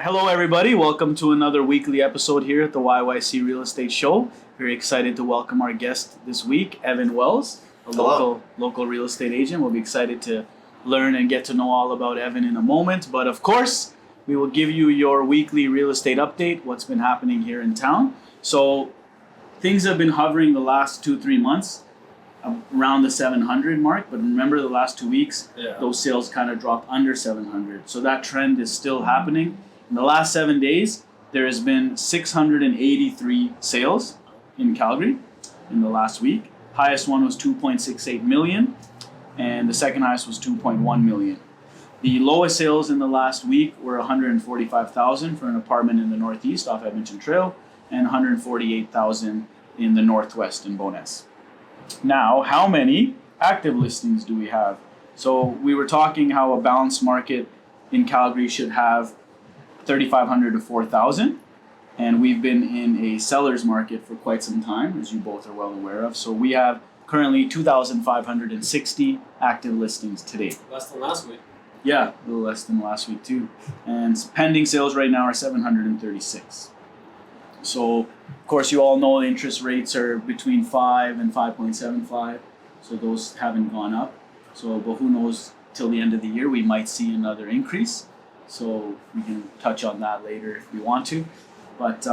Hello, everybody. Welcome to another weekly episode here at the YYC Real Estate Show. Very excited to welcome our guest this week, Evan Wells, a local real estate agent. We'll be excited to learn and get to know all about Evan in a moment. But of course, we will give you your weekly real estate update, what's been happening here in town. So things have been hovering the last 2-3 months around the 700 mark, but remember the last 2 weeks, those sales kind of dropped under 700. So that trend is still happening. In the last 7 days, there has been 683 sales in Calgary in the last week. Highest one was 2.68 million, and the second highest was 2.1 million. The lowest sales in the last week were 145,000 for an apartment in the northeast off Edmonton Trail, and 148,000 in the northwest in Bowness. Now, how many active listings do we have? So we were talking how a balanced market in Calgary should have 3,500 to 4,000, and we've been in a seller's market for quite some time, as you both are well aware of. So we have currently 2,560 active listings today. Less than last week. Yeah, a little less than last week too. And pending sales right now are 736. So, of course, you all know the interest rates are between 5 and 5.75, so those haven't gone up. So, but who knows, till the end of the year, we might see another increase. So we can touch on that later if we want to. But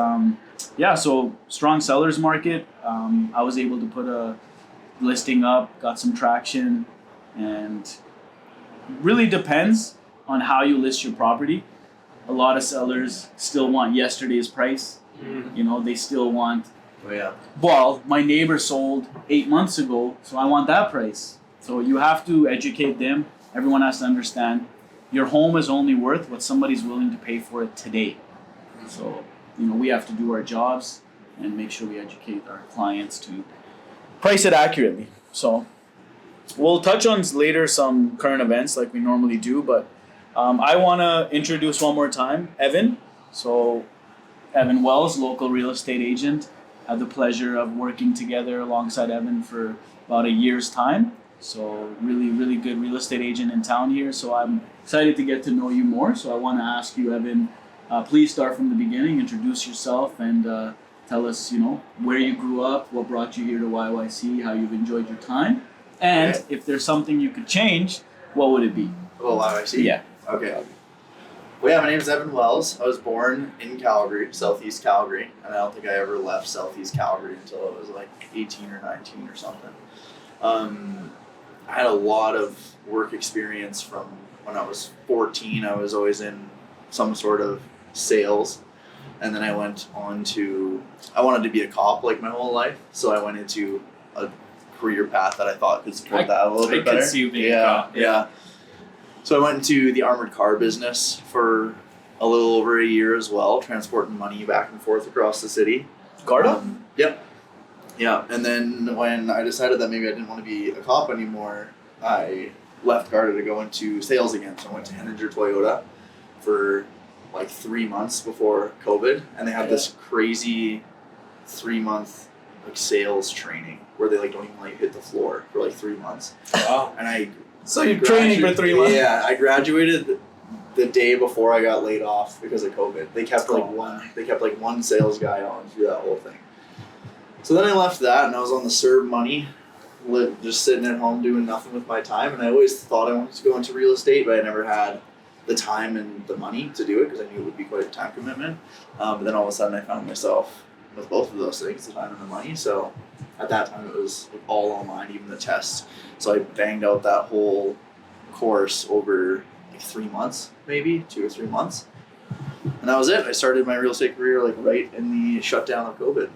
yeah, so strong seller's market. I was able to put a listing up, got some traction, and really depends on how you list your property. A lot of sellers still want yesterday's price. You know, they still want, well, my neighbor sold 8 months ago, so I want that price. So you have to educate them. Everyone has to understand your home is only worth what somebody's willing to pay for it today. So, you know, we have to do our jobs and make sure we educate our clients to price it accurately. So we'll touch on later some current events like we normally do, but I want to introduce one more time Evan. So Evan Wells, local real estate agent. Had the pleasure of working together alongside Evan for about a year's time. So really good real estate agent in town here. So I'm excited to get to know you more. So I want to ask you, Evan, please start from the beginning, introduce yourself, and tell us, you know, where you grew up, what brought you here to YYC, how you've enjoyed your time, and if there's something you could change, what would it be? Oh, YYC? Yeah. Okay. Well, yeah, my name is Evan Wells. I was born in Calgary, Southeast Calgary, and I don't think I ever left Southeast Calgary until I was like 18 or 19 or something. I had a lot of work experience from when I was 14. I was always in some sort of sales, and then I went on to, I wanted to be a cop like my whole life, so I went into a career path that I thought could support that a little bit better. I could see you being a cop. Yeah. So I went into the armored car business for a little over a year as well, transporting money back and forth across the city. Garda? Yep. Yeah, and then when I decided that maybe I didn't want to be a cop anymore, I left Garda to go into sales again. So I went to Henninger Toyota for like 3 months before COVID, and they had this crazy 3-month like sales training where they like don't even let you hit the floor for like 3 months. Wow. And So you're training for 3 months? Yeah, I graduated the day before I got laid off because of COVID. They kept one sales guy on through that whole thing. So then I left that and I was on the CERB money, just sitting at home doing nothing with my time. And I always thought I wanted to go into real estate, but I never had the time and the money to do it because I knew it would be quite a time commitment. But then all of a sudden I found myself with both of those things, the time and the money. So at that time it was all online, even the tests. So I banged out that whole course over like 3 months, maybe 2 or 3 months. And that was it. I started my real estate career like right in the shutdown of COVID.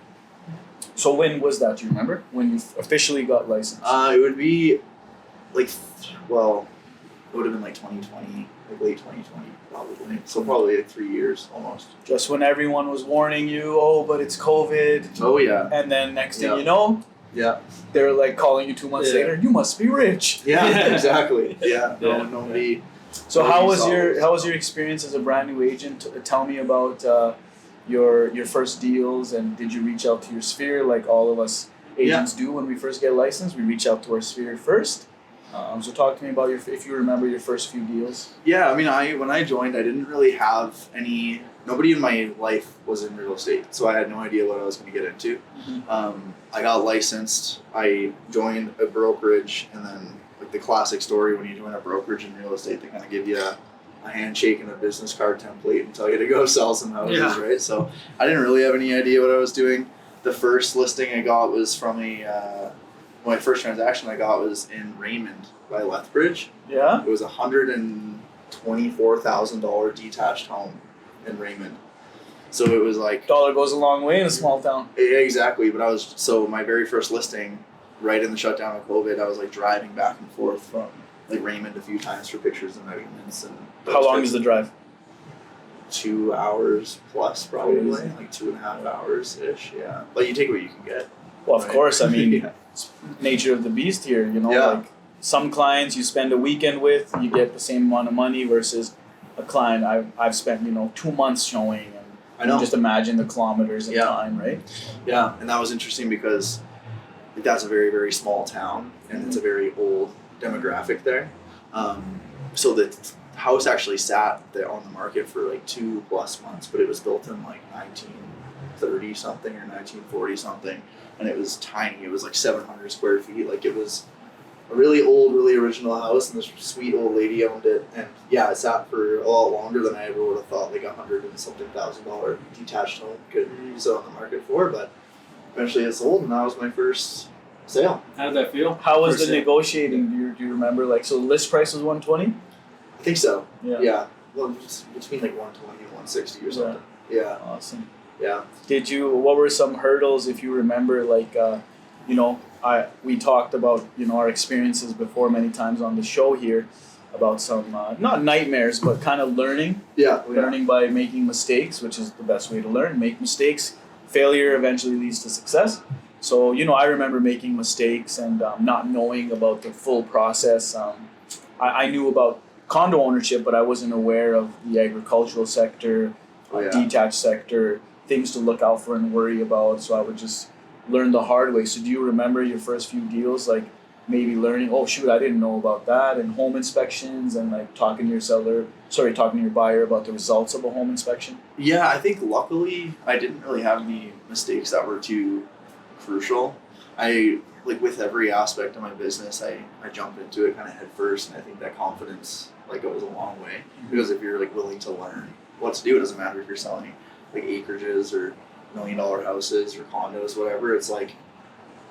So when was that? Do you remember when you officially got licensed? It would be like, well, it would have been like 2020, like late 2020 probably. So probably like 3 years almost. Just when everyone was warning you, oh, but it's COVID. Oh yeah. And then next thing you know, yeah, they're like calling you 2 months later. You must be rich. Yeah, exactly. Yeah. Nobody. So how was your experience as a brand new agent? Tell me about your first deals, and did you reach out to your sphere like all of us agents do when we first get licensed? We reach out to our sphere first. So talk to me about if you remember your first few deals. Yeah, I mean, when I joined, I didn't really have nobody in my life was in real estate, so I had no idea what I was going to get into. I got licensed, I joined a brokerage, and then like the classic story, when you join a brokerage in real estate, they kind of give you a handshake and a business card template and tell you to go sell some houses, right? So I didn't really have any idea what I was doing. The first listing I got was from my first transaction I got was in Raymond by Lethbridge. Yeah? It was a $124,000 detached home in Raymond. So it was like Dollar goes a long way in a small town. Yeah, exactly. But my very first listing, right in the shutdown of COVID, I was like driving back and forth from like Raymond a few times for pictures and measurements. And how long is the drive? 2 hours plus, probably. Crazy. Like 2.5 hours ish. Yeah. But you take what you can get. Well, of course. I mean, Yeah. it's nature of the beast here. You know, Yeah. like some clients you spend a weekend with, you get the same amount of money versus a client I've spent 2 months showing, and I know. just imagine the kilometers in time, right? Yeah, and that was interesting because that's a very, very small town, and it's a very old demographic there. So the house actually sat there on the market for like 2+ months, but it was built in like 1930 something or 1940 something, and it was tiny. It was like 700 square feet. Like it was a really old, really original house, and this sweet old lady owned it. And yeah, it sat for a lot longer than I ever would have thought. Like $100,000 detached home could sell on the market for, but eventually it sold, and that was my first sale. How did that feel? How was First the sale. negotiating? Do you remember? Like, so the list price was $120. I think so. Yeah. Yeah. Well, it's between like 120 and 160 or something. Yeah. Awesome. Yeah. What were some hurdles, if you remember, like, we talked about, our experiences before many times on the show here about some, not nightmares, but kind of learning by making mistakes, which is the best way to learn. Make mistakes. Failure eventually leads to success. So, I remember making mistakes and not knowing about the full process. I knew about condo ownership, but I wasn't aware of the agricultural sector, detached sector, things to look out for and worry about. So I would just learn the hard way. So do you remember your first few deals, like maybe learning, oh shoot, I didn't know about that, and home inspections, and like talking to your buyer about the results of a home inspection? Yeah, I think luckily I didn't really have any mistakes that were too crucial. With every aspect of my business, I jump into it kind of head first, and I think that confidence goes a long way. Because if you're willing to learn what to do, it doesn't matter if you're selling acreages or $1 million houses or condos, whatever. It's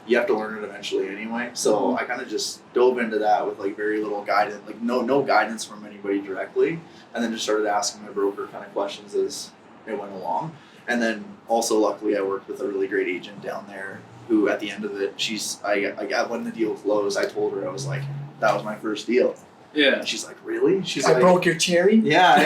you have to learn it eventually anyway. So I kind of just dove into that with very little guidance, no guidance from anybody directly, and then just started asking my broker kind of questions as it went along. And then also luckily I worked with a really great agent down there who at the end of it, when the deal closed, I told her, I was like, that was my first deal. Yeah. And she's like, really? She's I broke your cherry? Yeah. And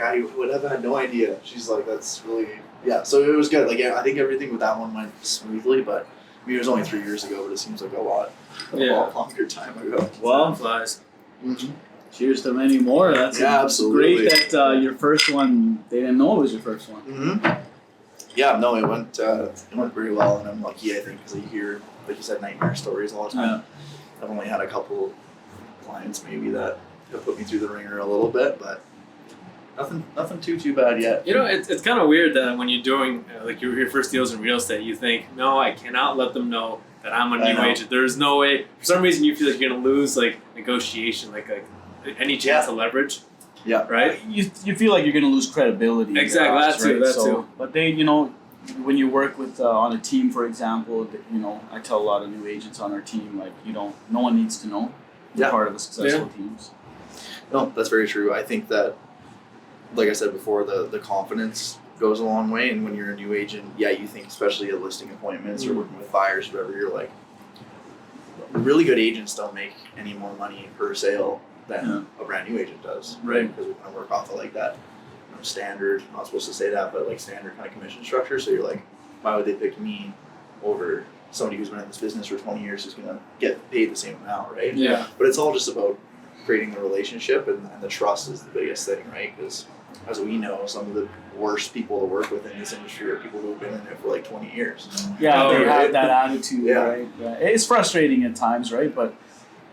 I would have had no idea. She's like, that's really, yeah. So it was good. I think everything with that one went smoothly, but it was only 3 years ago, but it seems like a lot longer time ago. Well, flies. Mm-hmm. Cheers to many more. That's absolutely great that your first one, they didn't know it was your first one. Mm-hmm. Yeah, no, it went very well, and I'm lucky, I think, because I hear, like you said, nightmare stories all the time. Yeah. I've only had a couple clients maybe that have put me through the ringer a little bit, but nothing too bad yet. It's kind of weird that when you're doing your first deals in real estate, you think, no, I cannot let them know that I'm a new agent. There's no way. For some reason, you feel like you're gonna lose negotiation, any chance of leverage. Yeah. Right. You feel like you're going to lose credibility. Exactly. That too. But they, when you work with on a team, for example, I tell a lot of new agents on our team, no one needs to know. You're part of the successful teams. No, that's very true. I think that, like I said before, the confidence goes a long way, and when you're a new agent, you think, especially at listing appointments or working with buyers, whatever, you're like, really good agents don't make any more money per sale than a brand new agent does, right? Because we kind of work off of that standard, I'm not supposed to say that, but standard kind of commission structure. So you're like, why would they pick me over somebody who's been in this business for 20 years who's going to get paid the same amount, right? Yeah. But it's all just about creating the relationship, and the trust is the biggest thing, right? Because as we know, some of the worst people to work with in this industry are people who have been in it for like 20 years. Yeah, they right. have that attitude, Yeah. right? Yeah. It's frustrating at times, right? But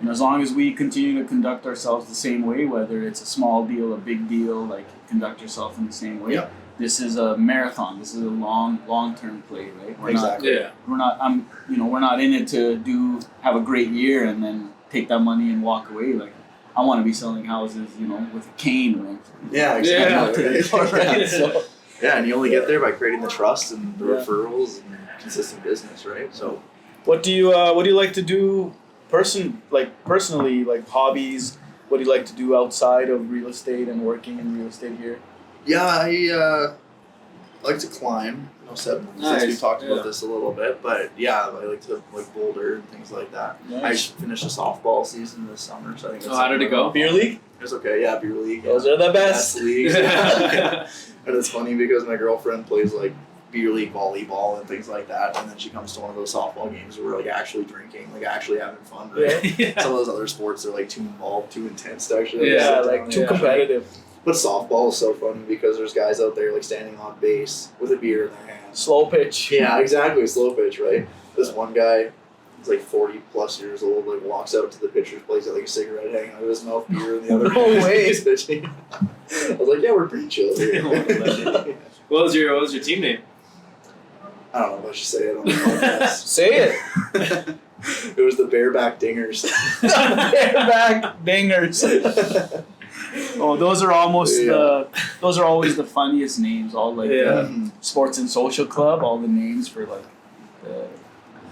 as long as we continue to conduct ourselves the same way, whether it's a small deal, a big deal, like conduct yourself in the same way. Yeah. This is a marathon. This is a long-term play, right? We're Exactly. we're not in it to have a great year and then take that money and walk away. Like, I want to be selling houses, with a cane, right? Yeah, exactly. Right? So, Yeah, and you only get there by creating the trust and the Yeah. referrals and consistent business, right? So, what do you like to do personally, like hobbies? What do you like to do outside of real estate and working in real estate here? yeah, I like to climb. I know Seb, since we Nice. talked Yeah. about this a little bit, but yeah, I like to boulder and things like that. I Nice. just finished a softball season this summer, so I think. Oh, how did it go? Beer league? It was okay. Yeah, beer league. Those are the best. leagues. And it's funny because my girlfriend plays like beer league volleyball and things like that, and then she comes to one of those softball games where we're like actually drinking, like actually having fun. Right? Yeah. Some of those other sports are like too involved, too intense to actually. Yeah, sit down like and too Yeah. competitive. But softball is so funny because there's guys out there like standing on base with a beer in their hands. Slow pitch. Yeah, exactly. Slow pitch, right? This one guy, he's like 40 plus years old, like walks out to the pitcher's place with like a cigarette hanging out of his mouth, beer in the other No hand. way. He's pitching. I was like, yeah, we're pretty chill here. What was your team name? I don't know if I should say it on the podcast. Say it. It was the Bareback Dingers. Bareback dingers. Oh, those are almost those are always the funniest names. All like Yeah. sports and social club, all the names for like the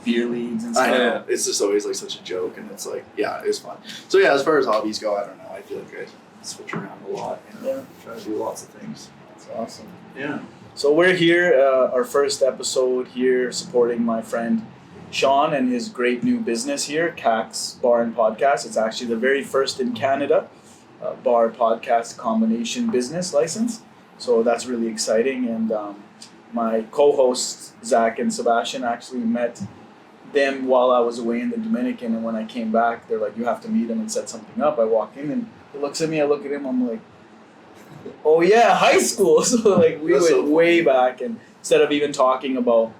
beer leagues and I stuff. know. It's just always like such a joke, and it's like, yeah, it was fun. So yeah, as far as hobbies go, I don't know. I feel like I switch around a lot. Yeah. Try to do lots of things. That's awesome. Yeah. So we're here, our first episode here, supporting my friend Sean and his great new business here, Cax Bar and Podcast. It's actually the very first in Canada bar podcast combination business license. So that's really exciting. And my co-hosts, Zach and Sebastian, actually met them while I was away in the Dominican. And when I came back, they're like, you have to meet him and set something up. I walk in and he looks at me, I look at him, I'm like, oh yeah, high school. So like we That's went so funny. way back, and instead of even talking about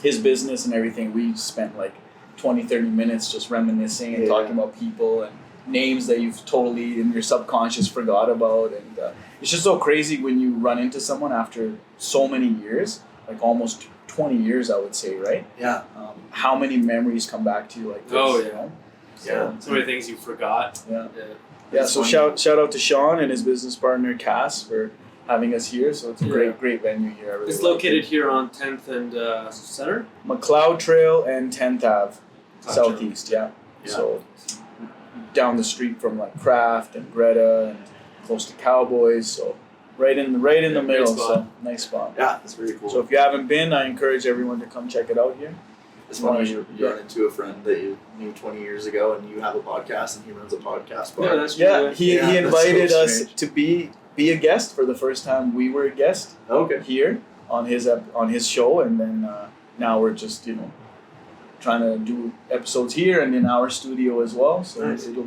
his business and everything, we spent like 20-30 minutes just reminiscing and Yeah. talking about people and names that you've totally in your subconscious forgot about. And it's just so crazy when you run into someone after so many years, like almost 20 years I would say, right? Yeah. How many memories come back to you like this? Oh, you yeah. know? Yeah. So many things you forgot. Yeah. Yeah. Yeah, It's so funny. shout out to Sean and his business partner Cass for having us here. So it's a Yeah. great venue here. I really It's like located it. here on 10th and Center. McLeod Trail and 10th Ave, Gotcha. Southeast. Yeah. Yeah. So down the street from like Kraft and Greta and close to Cowboys. So right in the Great middle. spot. So nice spot. Yeah, that's very cool. So if you haven't been, I encourage everyone to come check it out here. It's funny you run into a friend that you knew 20 years ago, and you have a podcast, and he runs a podcast bar. Yeah, that's true. Yeah, he Yeah, that's invited so us strange. to be a guest for the first time. We were a guest Okay. here on his show, and then now we're just trying to do episodes here and in our studio as well. So Nice. it'll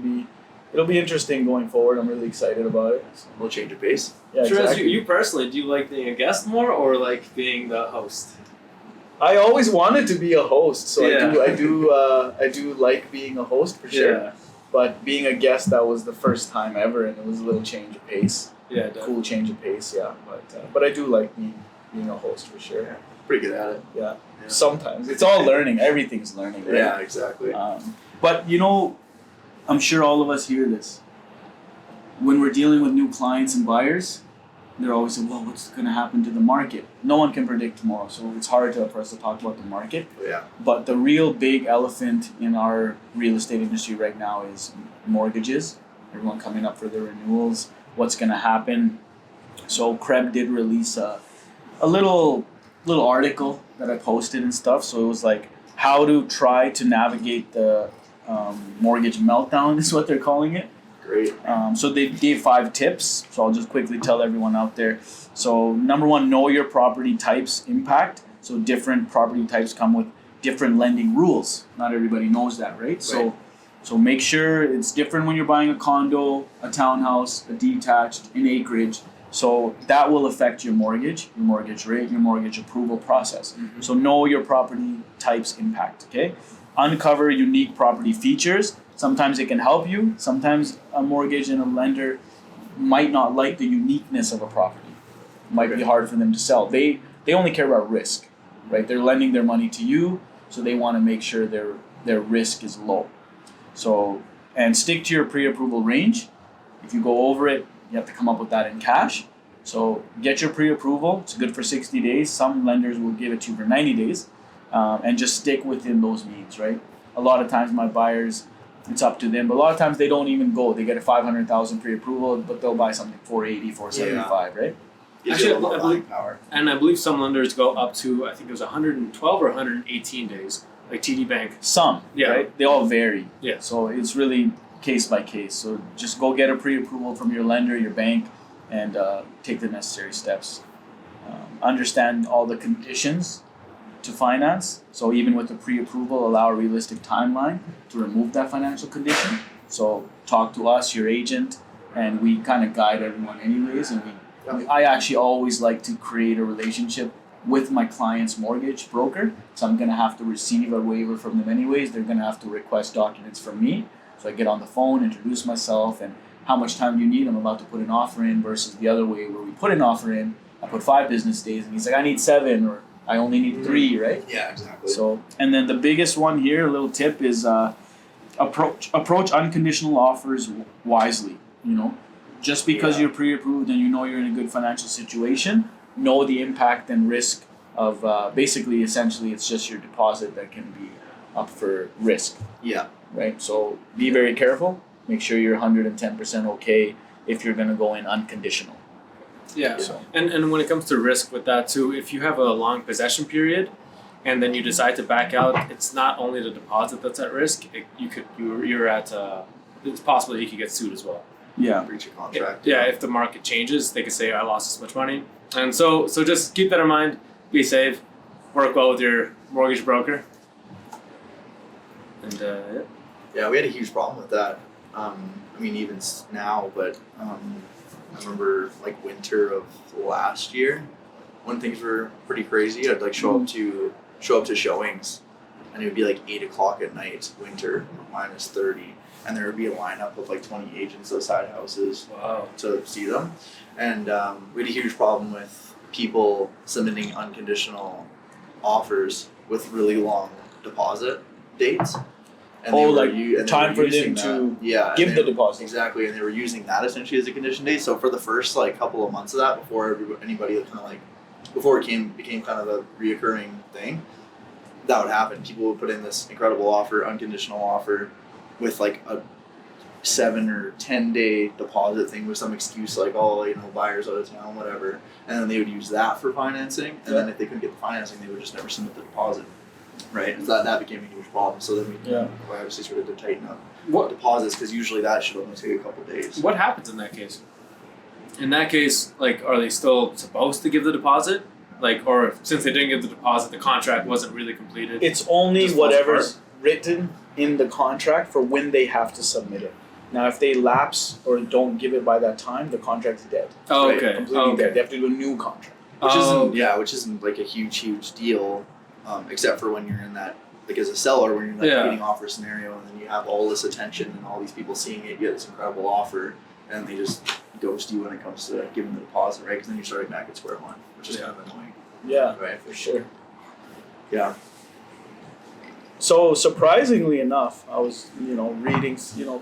be interesting going forward. I'm really excited about it. So, We'll change of pace. yeah, Sheraz, exactly. you personally, do you like being a guest more or like being the host? I always wanted to be a host, so Yeah. I do like being a host for sure. Yeah. But being a guest, that was the first time ever, and it was a little change of pace. Yeah, definitely. Cool change of pace, yeah. But I do like being a host for sure. Yeah. Pretty good at it. Yeah. Yeah. Sometimes it's all learning. Everything's learning. Right? Yeah, exactly. But I'm sure all of us hear this. When we're dealing with new clients and buyers, they're always saying, well, what's going to happen to the market? No one can predict tomorrow, so it's hard for us to talk about the market. Yeah. But the real big elephant in our real estate industry right now is mortgages. Everyone coming up for their renewals. What's going to happen? So Kreb did release a little article that I posted and stuff. So it was like how to try to navigate the mortgage meltdown is what they're calling it. Great. So they gave 5 tips. So I'll just quickly tell everyone out there. So number 1, know your property type's impact. So different property types come with different lending rules. Not everybody knows that, right? So make sure it's different when you're buying a condo, a townhouse, a detached, an acreage. So that will affect your mortgage rate, your mortgage approval process. Mhm. So know your property type's impact, okay? Uncover unique property features. Sometimes it can help you. Sometimes a mortgage and a lender might not like the uniqueness of a property. Might be hard for them to sell. They only care about risk, right? They're lending their money to you, so they want to make sure their risk is low. So, and stick to your pre-approval range. If you go over it, you have to come up with that in cash. So get your pre-approval. It's good for 60 days. Some lenders will give it to you for 90 days, and just stick within those means, right? A lot of times my buyers, it's up to them. But a lot of times they don't even go. They get a 500,000 pre-approval, but they'll buy something 480, 475, right? Gives you a Actually, lot of buying power. And I believe some lenders go up to, I think it was 112 or 118 days, like TD Bank. Some, Yeah. right? They all vary. Yeah. So it's really case by case. So just go get a pre-approval from your lender, your bank, and take the necessary steps. Understand all the conditions to finance. So even with the pre-approval, allow a realistic timeline to remove that financial condition. So talk to us, your agent, and we kind of guide everyone anyways. And I actually always like to create a relationship with my client's mortgage broker. So I'm gonna have to receive a waiver from them anyways. They're gonna have to request documents from me. So I get on the phone, introduce myself, and how much time do you need? I'm about to put an offer in versus the other way where we put an offer in, I put 5 business days, and he's like, I need 7, or I only need 3, right? Yeah, exactly. So, and then the biggest one here, a little tip is approach unconditional offers wisely. You know, just because you're pre-approved and you know you're in a good financial situation, know the impact and risk of basically, essentially, it's just your deposit that can be up for risk. Yeah. Right. So be very careful. Make sure you're 110% okay if you're gonna go in unconditional. Yeah. So And when it comes to risk with that too, if you have a long possession period and then you decide to back out, it's not only the deposit that's at risk. You're at it's possible that you could get sued as well. yeah. Breach of contract. Yeah, if the market changes, they could say I lost this much money. And so just keep that in mind. Be safe. Work well with your mortgage broker. And yeah. Yeah, we had a huge problem with that. I mean, even now, but I remember like winter of last year when things were pretty crazy. I'd like show up to showings, and it would be like 8 o'clock at night, winter, -30, and there would be a lineup of like 20 agents outside houses Wow. to see them, and we had a huge problem with people submitting unconditional offers with really long deposit dates. And Oh, they were like and they time were for them using to that. Yeah, give and the they- deposit. Exactly, and they were using that essentially as a condition date. So for the first like couple of months of that, before anybody kind of like, before it became kind of a reoccurring thing, that would happen. People would put in this incredible offer, unconditional offer, with like a 7 or 10 day deposit thing with some excuse like, oh, you know, buyer's out of town, whatever, and then they would use that for financing. And then if they couldn't get the financing, they would just never submit the deposit. Right, and that became a huge problem. So then we obviously started to tighten up What deposits because usually that should only take a couple days. what happens in that case? In that case, like, are they still supposed to give the deposit? Like, or since they didn't give the deposit, the contract wasn't really completed. It's only Just falls whatever's written in the contract for when they have to submit it. Now, if they lapse or don't give it by that time, the contract's dead. Oh, Right, okay. Completely Oh, dead. okay. They have to do a new contract. Which isn't like a huge deal, except for when you're in that, like as a seller, when you're in that Yeah. competing offer scenario, and then you have all this attention and all these people seeing it, you get this incredible offer, and they just ghost you when it comes to giving the deposit, right? Because then you're starting back at square one, which is kind of annoying, Yeah, right? for sure. Yeah. So surprisingly enough, I was, reading,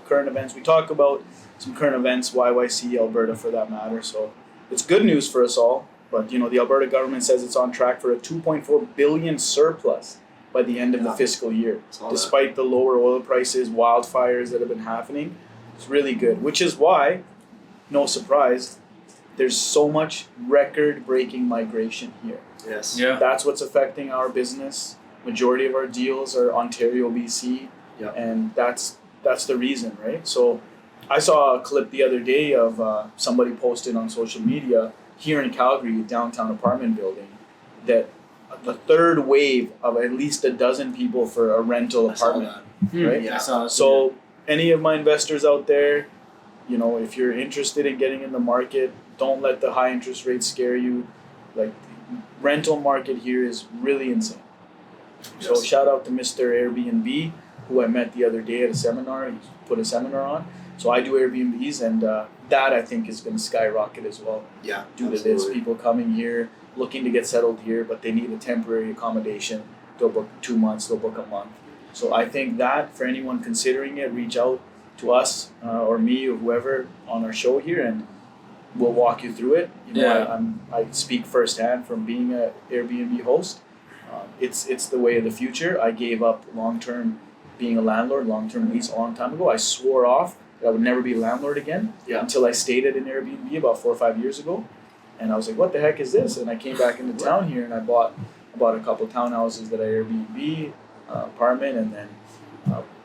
current events. We talk about some current events, YYC, Alberta for that matter. So it's good news for us all. But, the Alberta government says it's on track for a 2.4 billion surplus by the end of the Yeah. fiscal year. Saw that. Despite the lower oil prices, wildfires that have been happening, it's really good. Which is why, no surprise, there's so much record-breaking migration here. Yes. Yeah. That's what's affecting our business. Majority of our deals are Ontario, BC, Yeah. and that's the reason, right? So I saw a clip the other day of somebody posted on social media here in Calgary, a downtown apartment building, that the third wave of at least a dozen people for a rental I saw apartment, that. right? Yeah. I saw that. So any of my investors out there, if you're interested in getting in the market, don't let the high interest rates scare you. Like, rental market here is really insane. So Yes. shout out to Mr. Airbnb, who I met the other day at a seminar. He put a seminar on. So I do Airbnbs, and that I think is going to skyrocket as well. Yeah. Due to this, absolutely. people coming here, looking to get settled here, but they need a temporary accommodation. They'll book 2 months, they'll book a month. So I think that for anyone considering it, reach out to us or me or whoever on our show here, and we'll walk you through it. You know, Yeah. I speak firsthand from being an Airbnb host. It's the way of the future. I gave up long-term being a landlord, long-term lease a long time ago. I swore off that I would never be a landlord again until I stayed at an Airbnb about 4 or 5 years ago. And I was like, what the heck is this? And I came back into town here and I bought a couple townhouses that I Airbnb, apartment, and then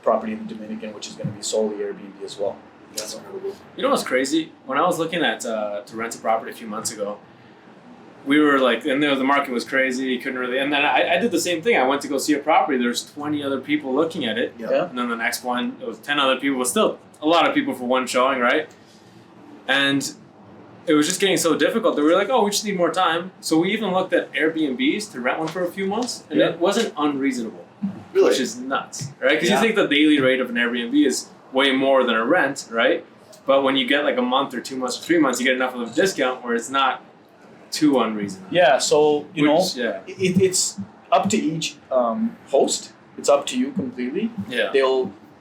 property in the Dominican, which is going to be solely Airbnb as well. That's incredible. You know what's crazy? When I was looking at to rent a property a few months ago, we were like, and the market was crazy. You couldn't really. And then I did the same thing. I went to go see a property. There's 20 other people looking at it. Yeah. And then the next one, it was 10 other people. It was still a lot of people for one showing, right? And it was just getting so difficult that we were like, oh, we just need more time. So we even looked at Airbnbs to rent one for a few months, and it wasn't unreasonable, Really? which is nuts, right? Because Yeah. you think the daily rate of an Airbnb is way more than a rent, right? But when you get like a month or 2 months or 3 months, you get enough of a discount where it's not too unreasonable. Yeah, so, you know, Yeah. it's up to each host. It's up to you completely. Yeah.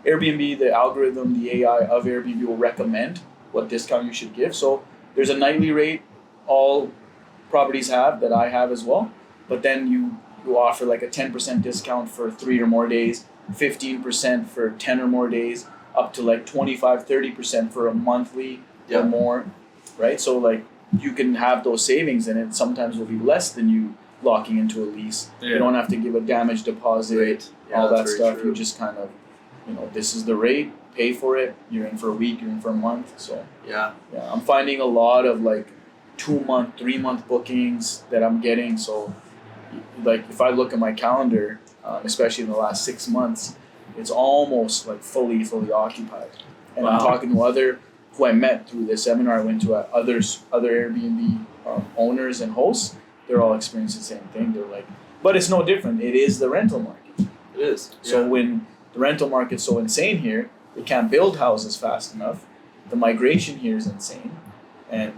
Airbnb, the algorithm, the AI of Airbnb will recommend what discount you should give. So there's a nightly rate all properties have that I have as well. But then you offer like a 10% discount for 3 or more days, 15% for 10 or more days, up to like 25, 30% for a monthly or more, right? So like you can have those savings, and it sometimes will be less than you locking into a lease. You don't have to give a damage deposit, Right. Yeah, all that that's very stuff. true. You just kind of, this is the rate, pay for it. You're in for a week, you're in for a month. So Yeah. yeah, I'm finding a lot of like 2 month, 3 month bookings that I'm getting. So like if I look at my calendar, especially in the last 6 months, it's almost like fully occupied. And I'm Wow. talking to who I met through this seminar I went to, other Airbnb owners and hosts. They're all experiencing the same thing. They're like, but it's no different. It is the rental market. It is. So when the rental market's so insane here, they can't build houses fast enough. The migration here is insane, and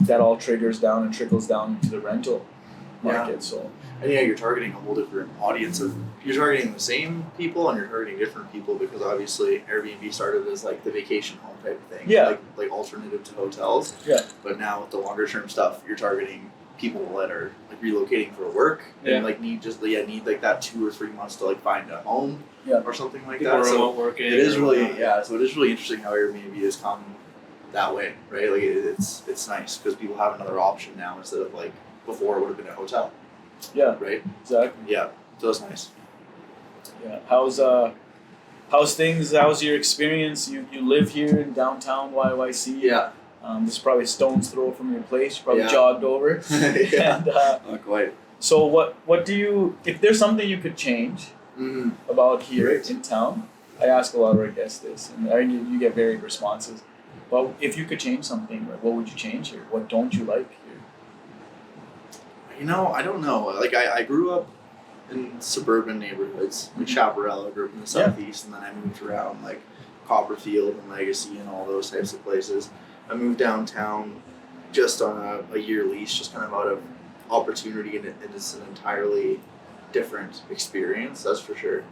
that all triggers down and trickles down into the rental market. So And yeah, you're targeting a whole different audience of. You're targeting the same people, and you're targeting different people because obviously Airbnb started as like the vacation home type of thing. Yeah. Like alternative to hotels. Yeah. But now with the longer term stuff, you're targeting people that are like relocating for work and like need like that 2 or 3 months to like find a home or something like People that. So remote working. it is or really whatnot. So it is really interesting how Airbnb has come that way, right? Like it's nice because people have another option now instead of like before it would have been a hotel, yeah, right? exactly. Yeah, so it's nice. Yeah. How's things? How's your experience? You live here in downtown YYC. Yeah, This is probably a stone's throw from your place. You probably Yeah. jogged over. yeah, And not quite. so what do you? If there's something you could change Mm-hmm. about here Great. in town, I ask a lot of our guests this, and you get varied responses. But if you could change something, what would you change here? What don't you like here? I don't know. Like I grew up in suburban neighborhoods, like Chaparral. I grew up in the southeast, and then I moved around like Copperfield and Legacy and all those types of places. I moved downtown just on a year lease, just kind of out of opportunity, and it's an entirely different experience. That's for sure.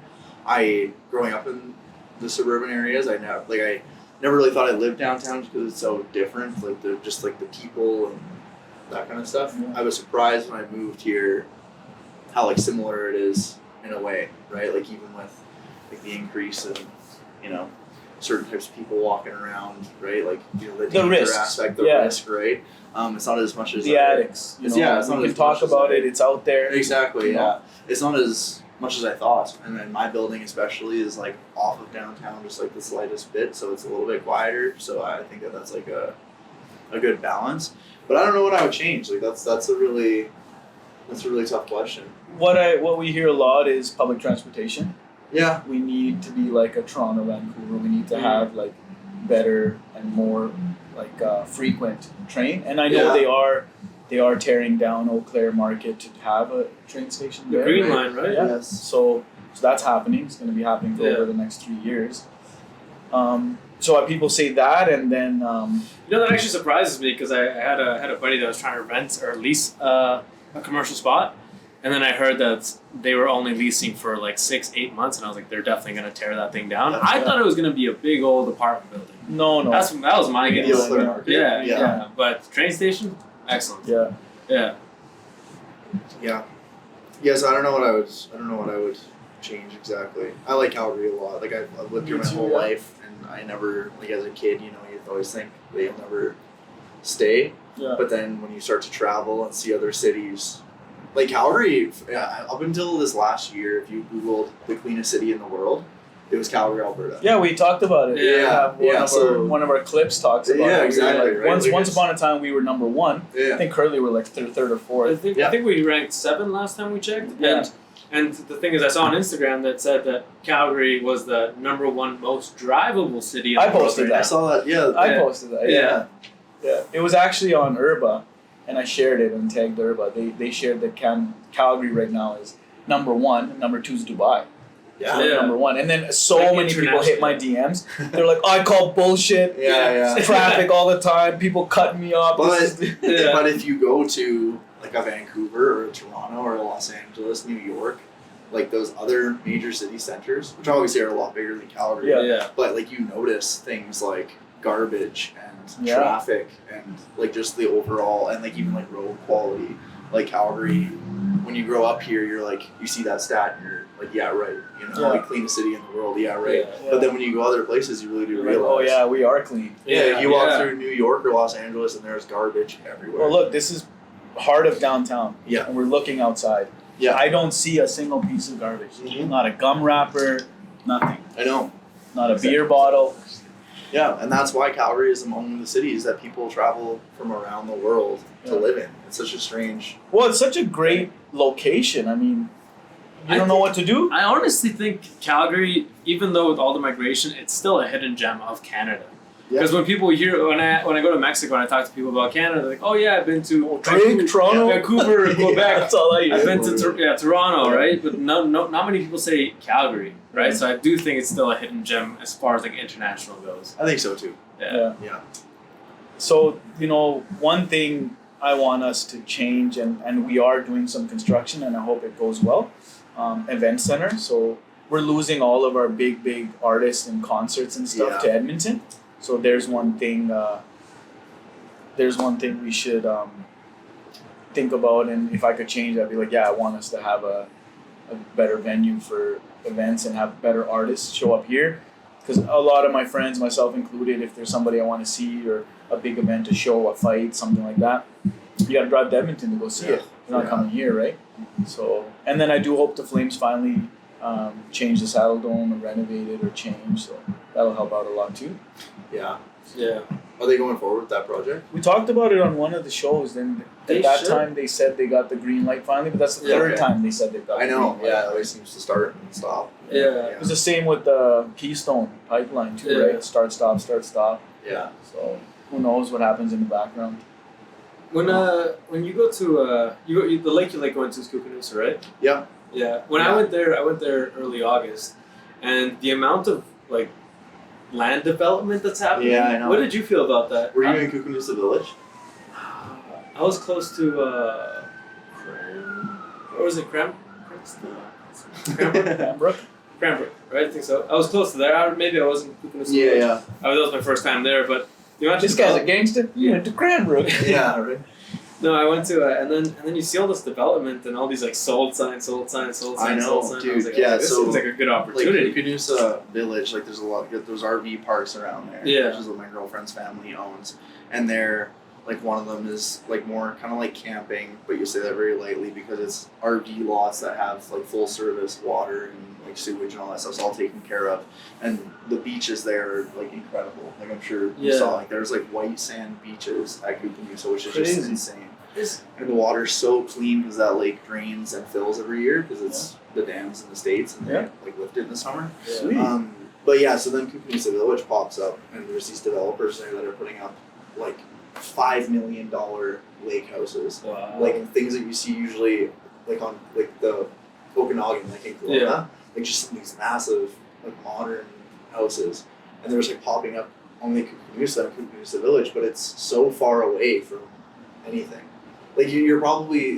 Growing up in the suburban areas, I never really thought I lived downtown just because it's so different. Like the people and that kind of stuff. Yeah. I was surprised when I moved here how like similar it is in a way, right? Like even with like the increase in, certain types of people walking around, right? Like the danger risks. aspect, Yeah. risk, right? It's not as much as The addicts, it's not we can as talk much as about I- it. It's out there. Exactly, You know? yeah. It's not as much as I thought. And then my building especially is like off of downtown, just like the slightest bit, so it's a little bit quieter. So I think that's like a good balance. But I don't know what I would change. Like that's a really tough question. What we hear a lot is public transportation. Yeah. We need to be like a Toronto, Vancouver. We need to have like better and more frequent train, and I know Yeah. they are tearing down Eau Claire Market to have a train station The there. Green Line, right? Yeah. Yes. So that's happening. It's going to be happening for Yeah. over the next 3 years. So people say that, and then That actually surprises me because I had a buddy that was trying to rent or lease a commercial spot, and then I heard that they were only leasing for like 6-8 months, and I was like, they're definitely going to tear that thing down. I thought it was going to be a big old apartment building. no, That was my The guess. Eau Claire Market. Yeah, Yeah. yeah. But train station, excellent. yeah. Yeah. Yeah. Yes, I don't know what I would change exactly. I like Calgary a lot. Like I've lived here Me my too, whole yeah. life, and I never, like as a kid, you always think that you'll never stay. Yeah. But then when you start to travel and see other cities, like Calgary, up until this last year, if you Googled the cleanest city in the world, it was Calgary, Alberta. Yeah, we talked about it. Yeah, One of our clips talks about Yeah, it. exactly, right? Once Like once it's- upon a time, we were number one. I Yeah. think Curly were like third or I fourth. think Yeah. we ranked 7 last time we checked. Yeah. And the thing is, I saw on Instagram that said that Calgary was the number 1 most drivable city in I the world. posted right that. I saw that. Yeah. I Yeah. posted that. Yeah. Yeah. It was actually on Urba, and I shared it and tagged Urba. They shared that Calgary right now is number 1, and number 2 is Dubai. Yeah. So Yeah. number 1, and then so Like many people hit my DMs. They're like, "I call bullshit. Yeah. Traffic all the time. People cutting me off." But Yeah. but if you go to like a Vancouver or a Toronto or Los Angeles, New York, like those other major city centers, which obviously are a lot bigger than Calgary, Yeah. but like you notice things like garbage and Yeah. traffic and like just the overall and like even like road quality. Like Calgary, when you grow up here, you're like you see that stat and you're like, yeah, right, Yeah. like cleanest city in the world, yeah, right. Yeah. But then when you go other places, you really do Like, realize. oh yeah, we are clean. Yeah, you walk yeah. through New York or Los Angeles and there's garbage everywhere. Well, look, this is heart of downtown. Yeah. And we're looking outside. Yeah. I don't see a single piece of garbage. Mhm. Not a gum wrapper, nothing. I know. Not a beer bottle. Yeah, and that's why Calgary is among the cities that people travel from around the world to Yeah. live in. It's such a strange. Well, it's such a great location. I mean, you don't know what to do? I honestly think Calgary, even though with all the migration, it's still a hidden gem of Canada. Yeah. Because when people hear when I go to Mexico and I talk to people about Canada, they're like, "Oh yeah, I've been to Drake, Toronto. Vancouver, Quebec. That's all I I've hear. been to Toronto, right?" But not many people say Calgary, right? So I do think it's still a hidden gem as far as like international goes. I think so too. Yeah. Yeah. So, one thing I want us to change, and we are doing some construction, and I hope it goes well, event center. So we're losing all of our big artists and concerts and stuff to Edmonton. So there's one thing we should think about, and if I could change, I'd be like, yeah, I want us to have a better venue for events and have better artists show up here. Because a lot of my friends, myself included, if there's somebody I want to see or a big event, a show, a fight, something like that, you got to drive to Edmonton to go see it. You're not coming here, right? So, and then I do hope the Flames finally change the Saddle Dome and renovate it or change. So that'll help out a lot too. Yeah. Yeah. Are they going forward with that project? We talked about it on one of the shows, and They at that should. time they said they got the green light finally, but that's the Yeah, third okay. time they said they got I the know. green light. Yeah, it always seems to start and stop. Yeah. It was the same with the Keystone pipeline too, Yeah. right? Start, stop. Yeah. So who knows what happens in the background? When you go to the lake you like going to is Kukanusa, right? Yeah. Yeah. When Yeah. I went there early August, and the amount of like land development that's happening. Yeah, I know. What did you feel about that? Were you in Kukanusa Village? I was close to or was it Pembroke? Cranbrook, right? I think so. I was close to there. Maybe I wasn't Kukanusa. Yeah, Village. yeah. That was my first time there, but the amount This of guy's a gangster. You went to Cranbrook. Yeah, right. No, I went to and then you see all this development and all these like sold signs. I know, sold signs. I was dude. like, Yeah, this so, seems like a good Like opportunity. Kukanusa Village, like there's a lot of those RV parks around there. Yeah. Which is what my girlfriend's family owns. And they're like one of them is like more kind of like camping, but you say that very lightly because it's RV lots that have like full service water and like sewage and all that stuff's all taken care of. And the beaches there are like incredible. Like I'm sure you Yeah. saw like there's like white sand beaches at Kukanusa, which is Crazy. just insane. And the water's so clean because that lake drains and fills every year because it's the dams in the States and Yeah. they like lift it in the summer. Sweet. But yeah, so then Kukanusa Village pops up and there's these developers there that are putting up like $5 million lake houses, Wow. like things that you see usually like on like the Okanagan, like in Kelowna, Yeah. like just these massive like modern houses, and they're just like popping up on Lake Kookanusa and Kookanusa Village, but it's so far away from anything. Like you're probably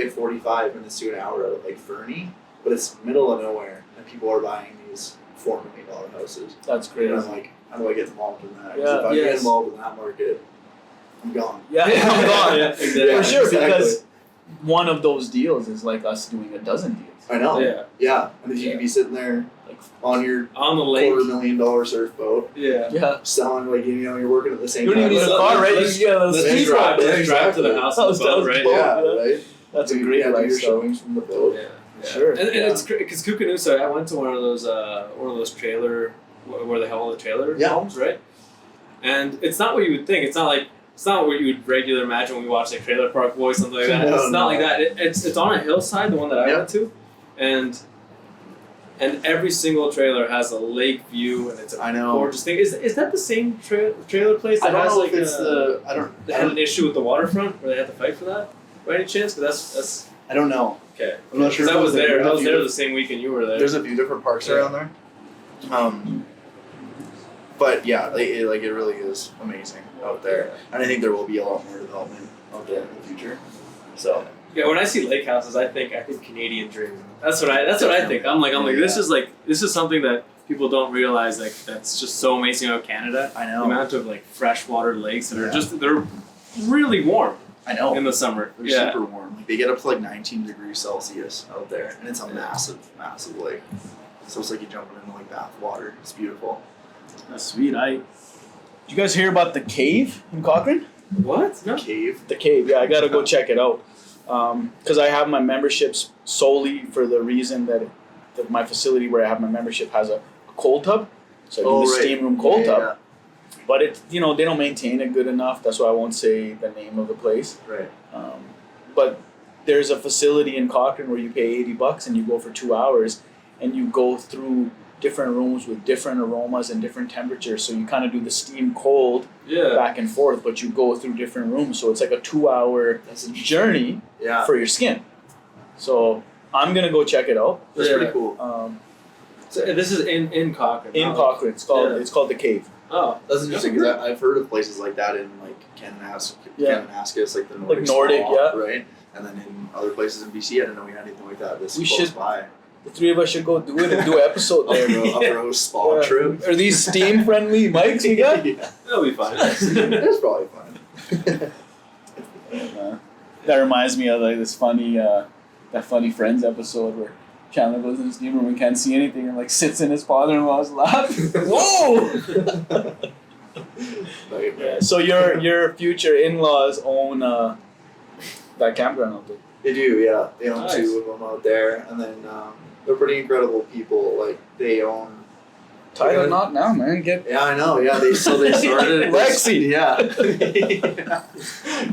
at 45 minutes to an hour out of like Fernie, but it's middle of nowhere, and people are buying these $4 million houses. That's And crazy. I'm like, how do I get involved in that? 'Cause Yeah. if I Yes. get involved in that market, I'm gone. Yeah, I'm gone. Yeah, exactly. For sure, exactly. because one of those deals is like us doing a dozen deals. I know. Yeah. Yeah, and if you could be sitting there Like, on your On the lake. $250,000 surfboat, Yeah. yeah. selling like you're working at the same You don't time. even need a Let's- car, right? let's- You get those Let's Let's speed drive. rides. Let's drive to the Exactly. house on the boat, right? Yeah, Yeah. right. That's a Do- great do your lifestyle. showings from the boat. Yeah. Sure. And Yeah. it's because Kookanusa, I went to one of those trailer where they have all the trailer Yeah. homes, right? And it's not what you would think. It's not what you would regularly imagine when we watch like Trailer Park Boys, something like that. No, It's not no. like that. It's on a hillside, the one that I Yeah. went to, and every single trailer has a lake view, and it's a I know. gorgeous thing. Is that the same trailer place I that don't has know like if it's the. they had an issue with the waterfront where they had to fight for that? By any chance? Because that's I don't know. okay. I'm not sure. Because I if was it's there. I there's was a few there the same weekend you were there. There's a few different parks Yeah. around there. But yeah, it really is amazing out there, and I think there will be a lot more development out there in the future. So Yeah, when I see lake houses, I think Canadian dream. That's what I think. I'm like this is something that people don't realize, like that's just so amazing about Canada. I The know. amount of like freshwater lakes that are Yeah. they're really warm I know. in the summer. They're Yeah. super warm. Like they get up to like 19 degrees Celsius out there, and it's a massive, massive lake. So it's like you jumping into like bath water. It's beautiful. That's sweet. Did you guys hear about the cave in Cochrane? What? No. Cave. The cave, yeah, I gotta go check it out. Because I have my memberships solely for the reason that my facility where I have my membership has a cold tub. So I do the right. steam room cold tub. Yeah, But they don't maintain it good enough. That's why I won't say the name of the place. right. But there's a facility in Cochrane where you pay $80 and you go for 2 hours and you go through different rooms with different aromas and different temperatures. So you kind of do the steam cold Yeah. back and forth, but you go through different rooms. So it's like a 2-hour That's interesting. journey Yeah. for your skin. So I'm gonna go check it out. That's Yeah. pretty cool. So this is in Cochrane. In not Cochrane, it's called the Cave. Oh. That's interesting because I've heard of places like that in like Kananaskis, like the Nordic, Nordic, Swamp, yeah. right? And then in other places in BC, I didn't know we had anything like that. This We close should- by. The three of us should go do it and do an episode there. Up-road spa Yeah. trip. Are these steam friendly mics we got? Yeah. That'll be fine. That's probably fine. That reminds me of like this funny, that funny Friends episode where Chandler goes in the steam room and can't see anything and like sits in his father-in-law's lap. Whoa! Nightmare. So your future in-laws own that campground out there. They do, yeah. They own Nice. 2 of them out there, and then they're pretty incredible people. Like they own. Tie the knot now, man. Get Yeah, I know. Yeah, they started. Lexi. Yeah.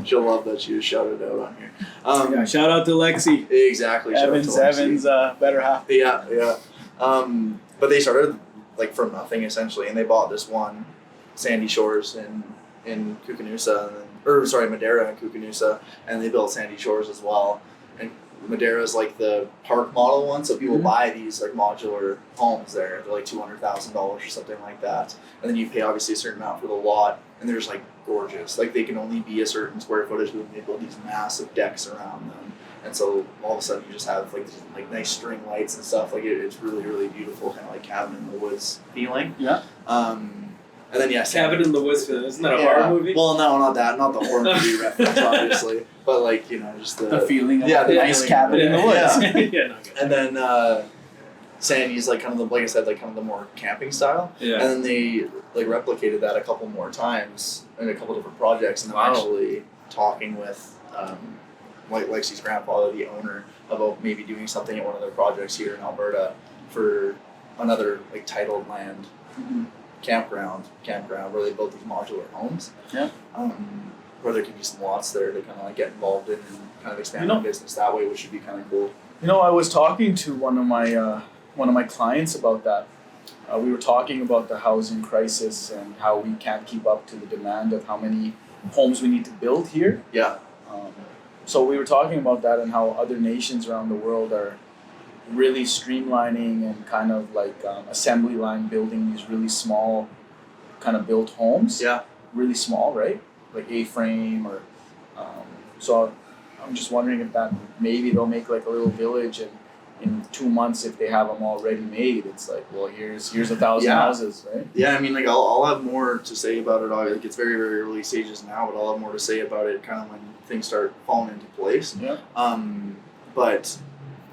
She'll love that she was shouted out on here. yeah, shout out to Lexi. Exactly. shout out to Lexi. Evans, better half. Yeah. But they started like from nothing essentially, and they bought this one, Sandy Shores in Kookanusa, Madeira and Kookanusa, and they built Sandy Shores as well. And Madeira is like the park model one, so people Mhm. buy these like modular homes there. They're like $200,000 or something like that, and then you pay obviously a certain amount for the lot, and they're just like gorgeous. Like they can only be a certain square footage, but they build these massive decks around them. And so all of a sudden you just have like these, like nice string lights and stuff. Like it's really, really beautiful, kind of like cabin in the woods feeling. Yeah. And then Cabin in the Woods. Isn't that a yeah. horror movie? Well, no, not that, not the horror movie reference, obviously, but like just The feeling of Yeah, a the nice feeling. cabin in the woods. Yeah. Yeah, not good. And then Sandy's like kind of the, like I said, like kind of the more camping style. Yeah. And then they like replicated that a couple more times in a couple different projects, and I'm Wow. actually talking with like Lexi's grandfather, the owner, about maybe doing something at one of their projects here in Alberta for another like titled land Mhm. campground where they built these modular homes. Yeah. Where there could be some lots there to kind of like get involved in and kind of expand You know- the business that way, which would be kind of cool. I was talking to one of my clients about that, we were talking about the housing crisis and how we can't keep up to the demand of how many homes we need to build here. Yeah. So we were talking about that and how other nations around the world are really streamlining and kind of like assembly line building these really small kind of built homes. Yeah. Really small, right? Like A-frame or so I'm just wondering if that maybe they'll make like a little village and in 2 months if they have them already made, it's like, well, here's 1,000 houses, right? Yeah, I mean, like I'll have more to say about it. Like it's very, very early stages now, but I'll have more to say about it kind of when things start falling into place. Yeah. But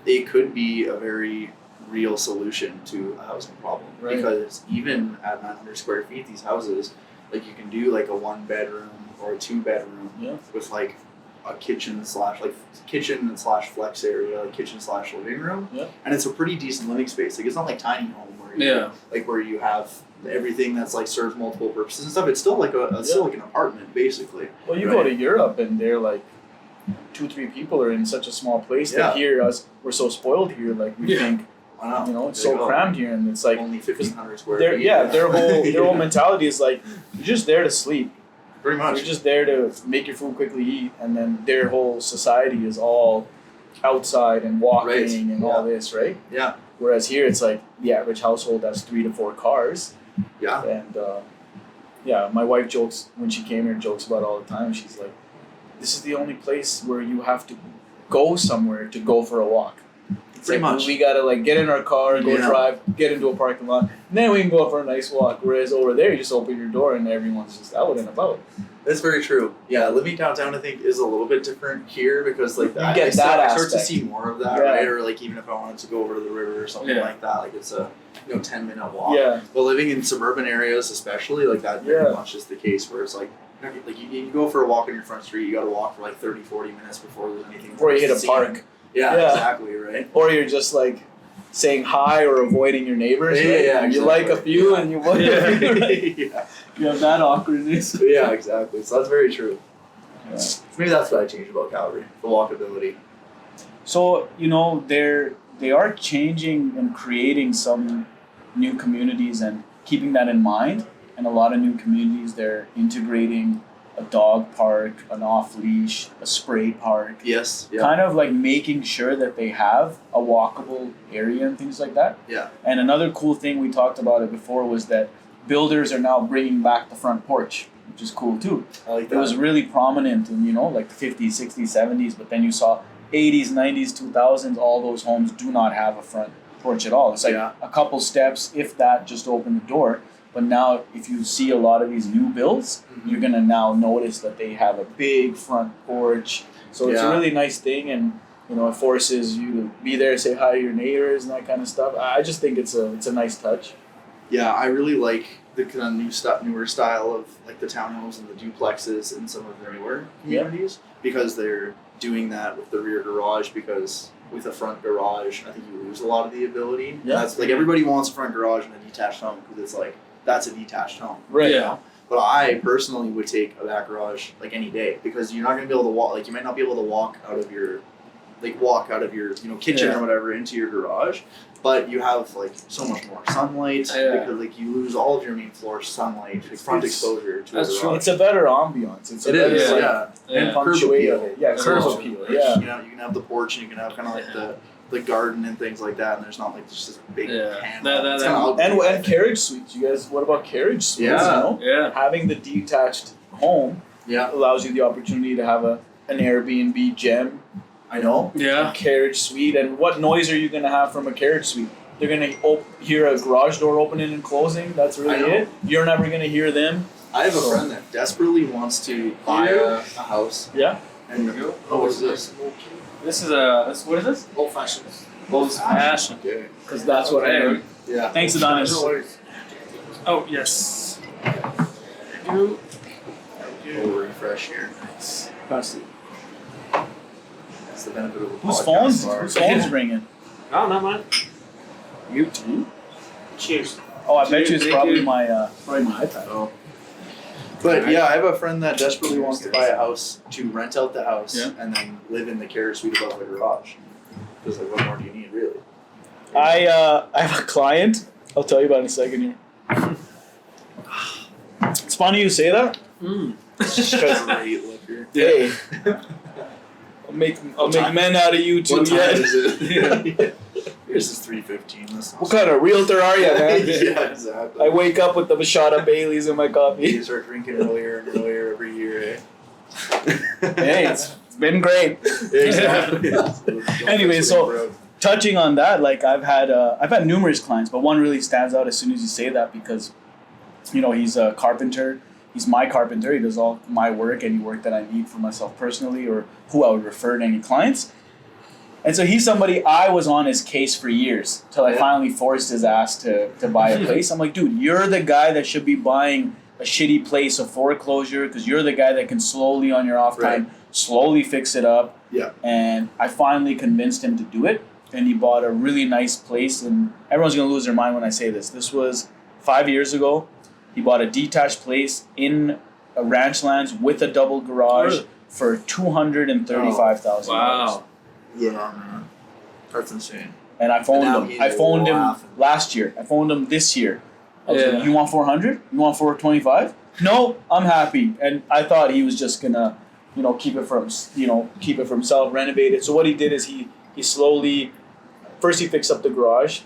it could be a very real solution to a housing problem, Right. because even at 900 square feet, these houses, like you can do like a 1 bedroom or a 2 bedroom Yeah. with like a kitchen and slash flex area, like kitchen slash living room. Yeah. And it's a pretty decent living space. Like it's not like tiny home where you Yeah. like where you have everything that's like serves multiple purposes and stuff. It's still like still like an apartment basically. Well, you Right. go to Europe and they're like 2-3 people are in such a small place that here we're so spoiled here, like we think, Wow. you know, it's There you so go. crammed here, and it's like Only 1,500 square their feet. their whole mentality is like you're just there to sleep. Pretty much. You're just there to make your food, quickly eat, and then their whole society is all outside and walking Right. and all this, right? Yeah. Whereas here it's like the average household has 3 to 4 cars, Yeah. and my wife jokes when she came here, jokes about it all the time. She's like, "This is the only place where you have to go somewhere to go for a walk." It's Pretty like much. we gotta like get in our car, go Yeah. drive, get into a parking lot, and then we can go for a nice walk. Whereas over there, you just open your door and everyone's just out and about. That's very true. Yeah, living downtown I think is a little bit different here because like You I get start that to aspect. see more of that, Yeah. right? Or like even if I wanted to go over to the river or something Yeah. like that, like it's a 10-minute walk. Yeah, But living in suburban areas especially, like that very Yeah. much is the case where it's like you go for a walk on your front street, you gotta walk for like 30-40 minutes before there's anything. before you hit to a see. park, Yeah, Yeah. exactly, right? or you're just like saying hi or avoiding your neighbors. Yeah, right? yeah, You like a exactly. few and you avoid a few. Right? yeah. You have that awkwardness. Yeah, exactly. So that's very true. Yeah. Maybe that's what I changed about Calgary, the walkability. So they are changing and creating some new communities and keeping that in mind. And a lot of new communities, they're integrating a dog park, an off leash, a spray park, Yes. Yeah. kind of like making sure that they have a walkable area and things like that. Yeah. And another cool thing we talked about it before was that builders are now bringing back the front porch, which is cool too. I like It that. was really prominent in, like the 50s, 60s, 70s, but then you saw 80s, 90s, 2000s, all those homes do not have a front porch at all. It's like Yeah. a couple steps, if that, just open the door. But now if you see a lot of these new builds, Mhm. you're gonna now notice that they have a big front porch. So it's a Yeah. really nice thing, and it forces you to be there, say hi to your neighbors and that kind of stuff. I just think it's a nice touch. Yeah, I really like the kind of newer style of like the townhomes and the duplexes in some of the newer communities because they're doing that with the rear garage because with a front garage, I think you lose a lot of the ability. Yeah. That's like everybody wants a front garage and a detached home because it's like that's a detached home. Right. You know? But I personally would take a back garage like any day because you're not going to be able to walk. Like you might not be able to walk out of your kitchen Yeah. or whatever into your garage, but you have like so much more sunlight Yeah. because like you lose all of your main floor sunlight, like, front It's- exposure to that's a true. garage. It's a better ambiance. It's a It better is, like, yeah. Yeah. Curb punctuate appeal. of it. Yeah, That's curb also appeal. like, Yeah. you can have the porch and you can have kind of like the garden and things like that, and there's not like just this big Yeah. panel. That- It's that- kinda ugly, And I and think. carriage suites. You guys, what about carriage suites? Yeah. Yeah. Having the detached home Yeah, allows you the opportunity to have an Airbnb gem, I know. a Yeah. carriage suite. And what noise are you gonna have from a carriage suite? They're gonna hear a garage door opening and closing. That's I really know. it. You're never gonna hear them. I have a So- friend that desperately wants to buy a house. Yeah. And what is this? What is this? Old fashioned. Old fashioned. Okay. Because that's what I Okay. heard. Yeah. Thanks, Adonis. Oh yes. You. We'll refresh here. Pass it. That's the benefit of a Whose podcast phone's bar. whose phone's ringing? No, not mine. You too. Cheers. Oh, I bet you Cheers, it's probably thank my iPad. Oh. But yeah, I have a friend that desperately wants to buy a house to rent out the house Yeah. and then live in the carriage suite above the garage. Because like, what more do you need, really? I have a client I'll tell you about it in a second here. It's funny you say that. Great liquor. Hey, I'll make men out of you too. What time Yet. is it? This is 3:15. What kind of realtor are you, man? Yeah, exactly. I wake up with the shot of Bailey's in my coffee. You start drinking earlier and earlier every year, Hey, it's been great. Exactly. Anyway, so touching on that, like I've had numerous clients, but one really stands out as soon as you say that because, he's a carpenter. He's my carpenter. He does all my work, any work that I need for myself personally, or who I would refer to any clients. And so he's somebody I was on his case for years till I finally forced his ass to buy a place. I'm like, dude, you're the guy that should be buying a shitty place of foreclosure because you're the guy that can slowly on your off time slowly fix it up. Yeah. And I finally convinced him to do it, and he bought a really nice place. And everyone's gonna lose their mind when I say this. This was 5 years ago. He bought a detached place in a ranch lands with a double garage for $235,000. Wow. Yeah, man. That's insane. And I phoned And now him. I he's phoned him laughing. last year. I phoned him this year. I was Yeah. like, you want 400? You want 425? No, I'm happy. And I thought he was just gonna, keep it for himself, renovate it. So what he did is he slowly, first he fixed up the garage.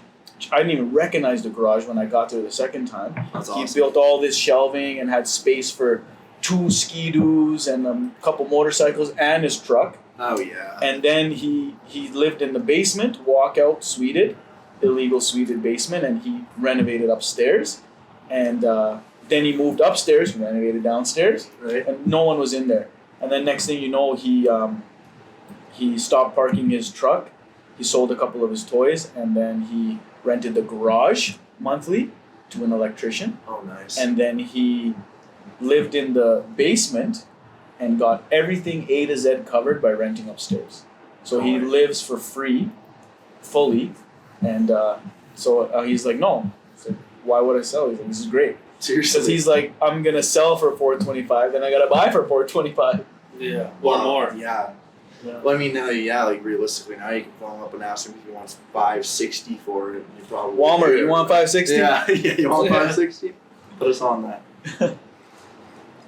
I didn't even recognize the garage when I got there the second time. That's He awesome. built all this shelving and had space for 2 ski-doos and a couple motorcycles and his truck. Oh yeah. And then he lived in the basement, walkout suited, illegal suited basement, and he renovated upstairs. And then he moved upstairs, renovated downstairs, Right. and no one was in there. And then next thing you know, he stopped parking his truck. He sold a couple of his toys, and then he rented the garage monthly to an electrician. Oh nice. And then he lived in the basement and got everything A to Z covered by renting upstairs. So he lives for free, fully, and so he's like, no. It's like, why would I sell? He's like, this is great. Seriously. Because he's like, I'm gonna sell for $425, then I gotta buy for $425. Yeah. Or more. Yeah. Yeah. Well, I mean, now, like realistically, now you can phone him up and ask him if he wants $560 for it. And you probably Walmart, do. you want $560? Yeah, you want Yeah. $560? Put us on that.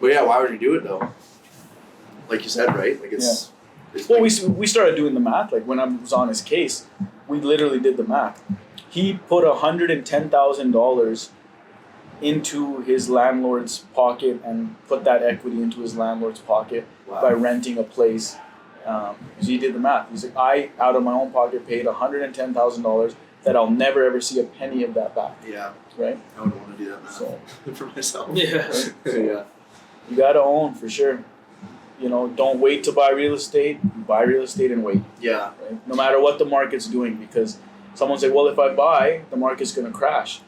But yeah, why would you do it though? Like you said, right? Like it's. Well, we started doing the math. Like when I was on his case, we literally did the math. He put $110,000 into his landlord's pocket and put that equity into his landlord's pocket by renting a place. So he did the math. He's like, I, out of my own pocket, paid $110,000 that I'll never ever see a penny of that back. Yeah, Right? I would want to do that now So for myself. Yeah. Yeah. you gotta own for sure. Don't wait to buy real estate. Buy real estate and wait. Yeah. Right? No matter what the market's doing, because someone say, well, if I buy, the market's going to crash.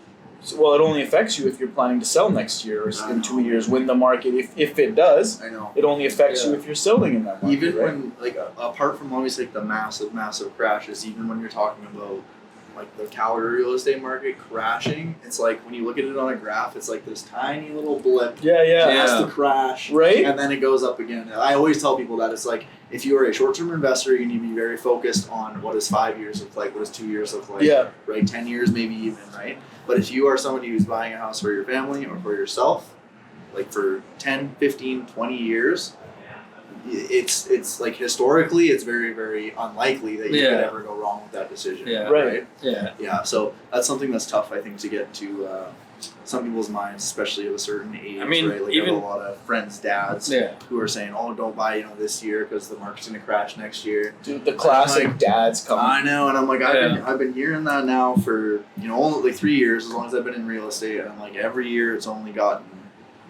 So, well, it only affects you if you're planning to sell next year or in 2 years when the market, if it does, I know. it only affects you if you're selling in that market. Even right? when, like, apart from obviously like, the massive crashes, even when you're talking about like the Calgary real estate market crashing, it's like when you look at it on a graph, it's like this tiny little blip. Yeah. Has to crash, Right? and then it goes up again. I always tell people that it's like if you are a short-term investor, you need to be very focused on what does 5 years look like, what does 2 years look like, Yeah. right? 10 years maybe even, right? But if you are somebody who's buying a house for your family or for yourself, like for 10, 15, 20 years, it's like historically it's very, very unlikely that you could ever go wrong with that decision. Yeah. Right. Yeah. Yeah, so that's something that's tough, I think, to get to some people's minds, especially of a certain age. I mean, right? Like even- I have a lot of friends' dads Yeah. who are saying, "Oh, don't buy, this year because the market's going to crash next year." Dude, the classic Like, dads coming. I know, and I'm like, I've been hearing that now for only like 3 years, as long as I've been in real estate, and I'm like, every year it's only gotten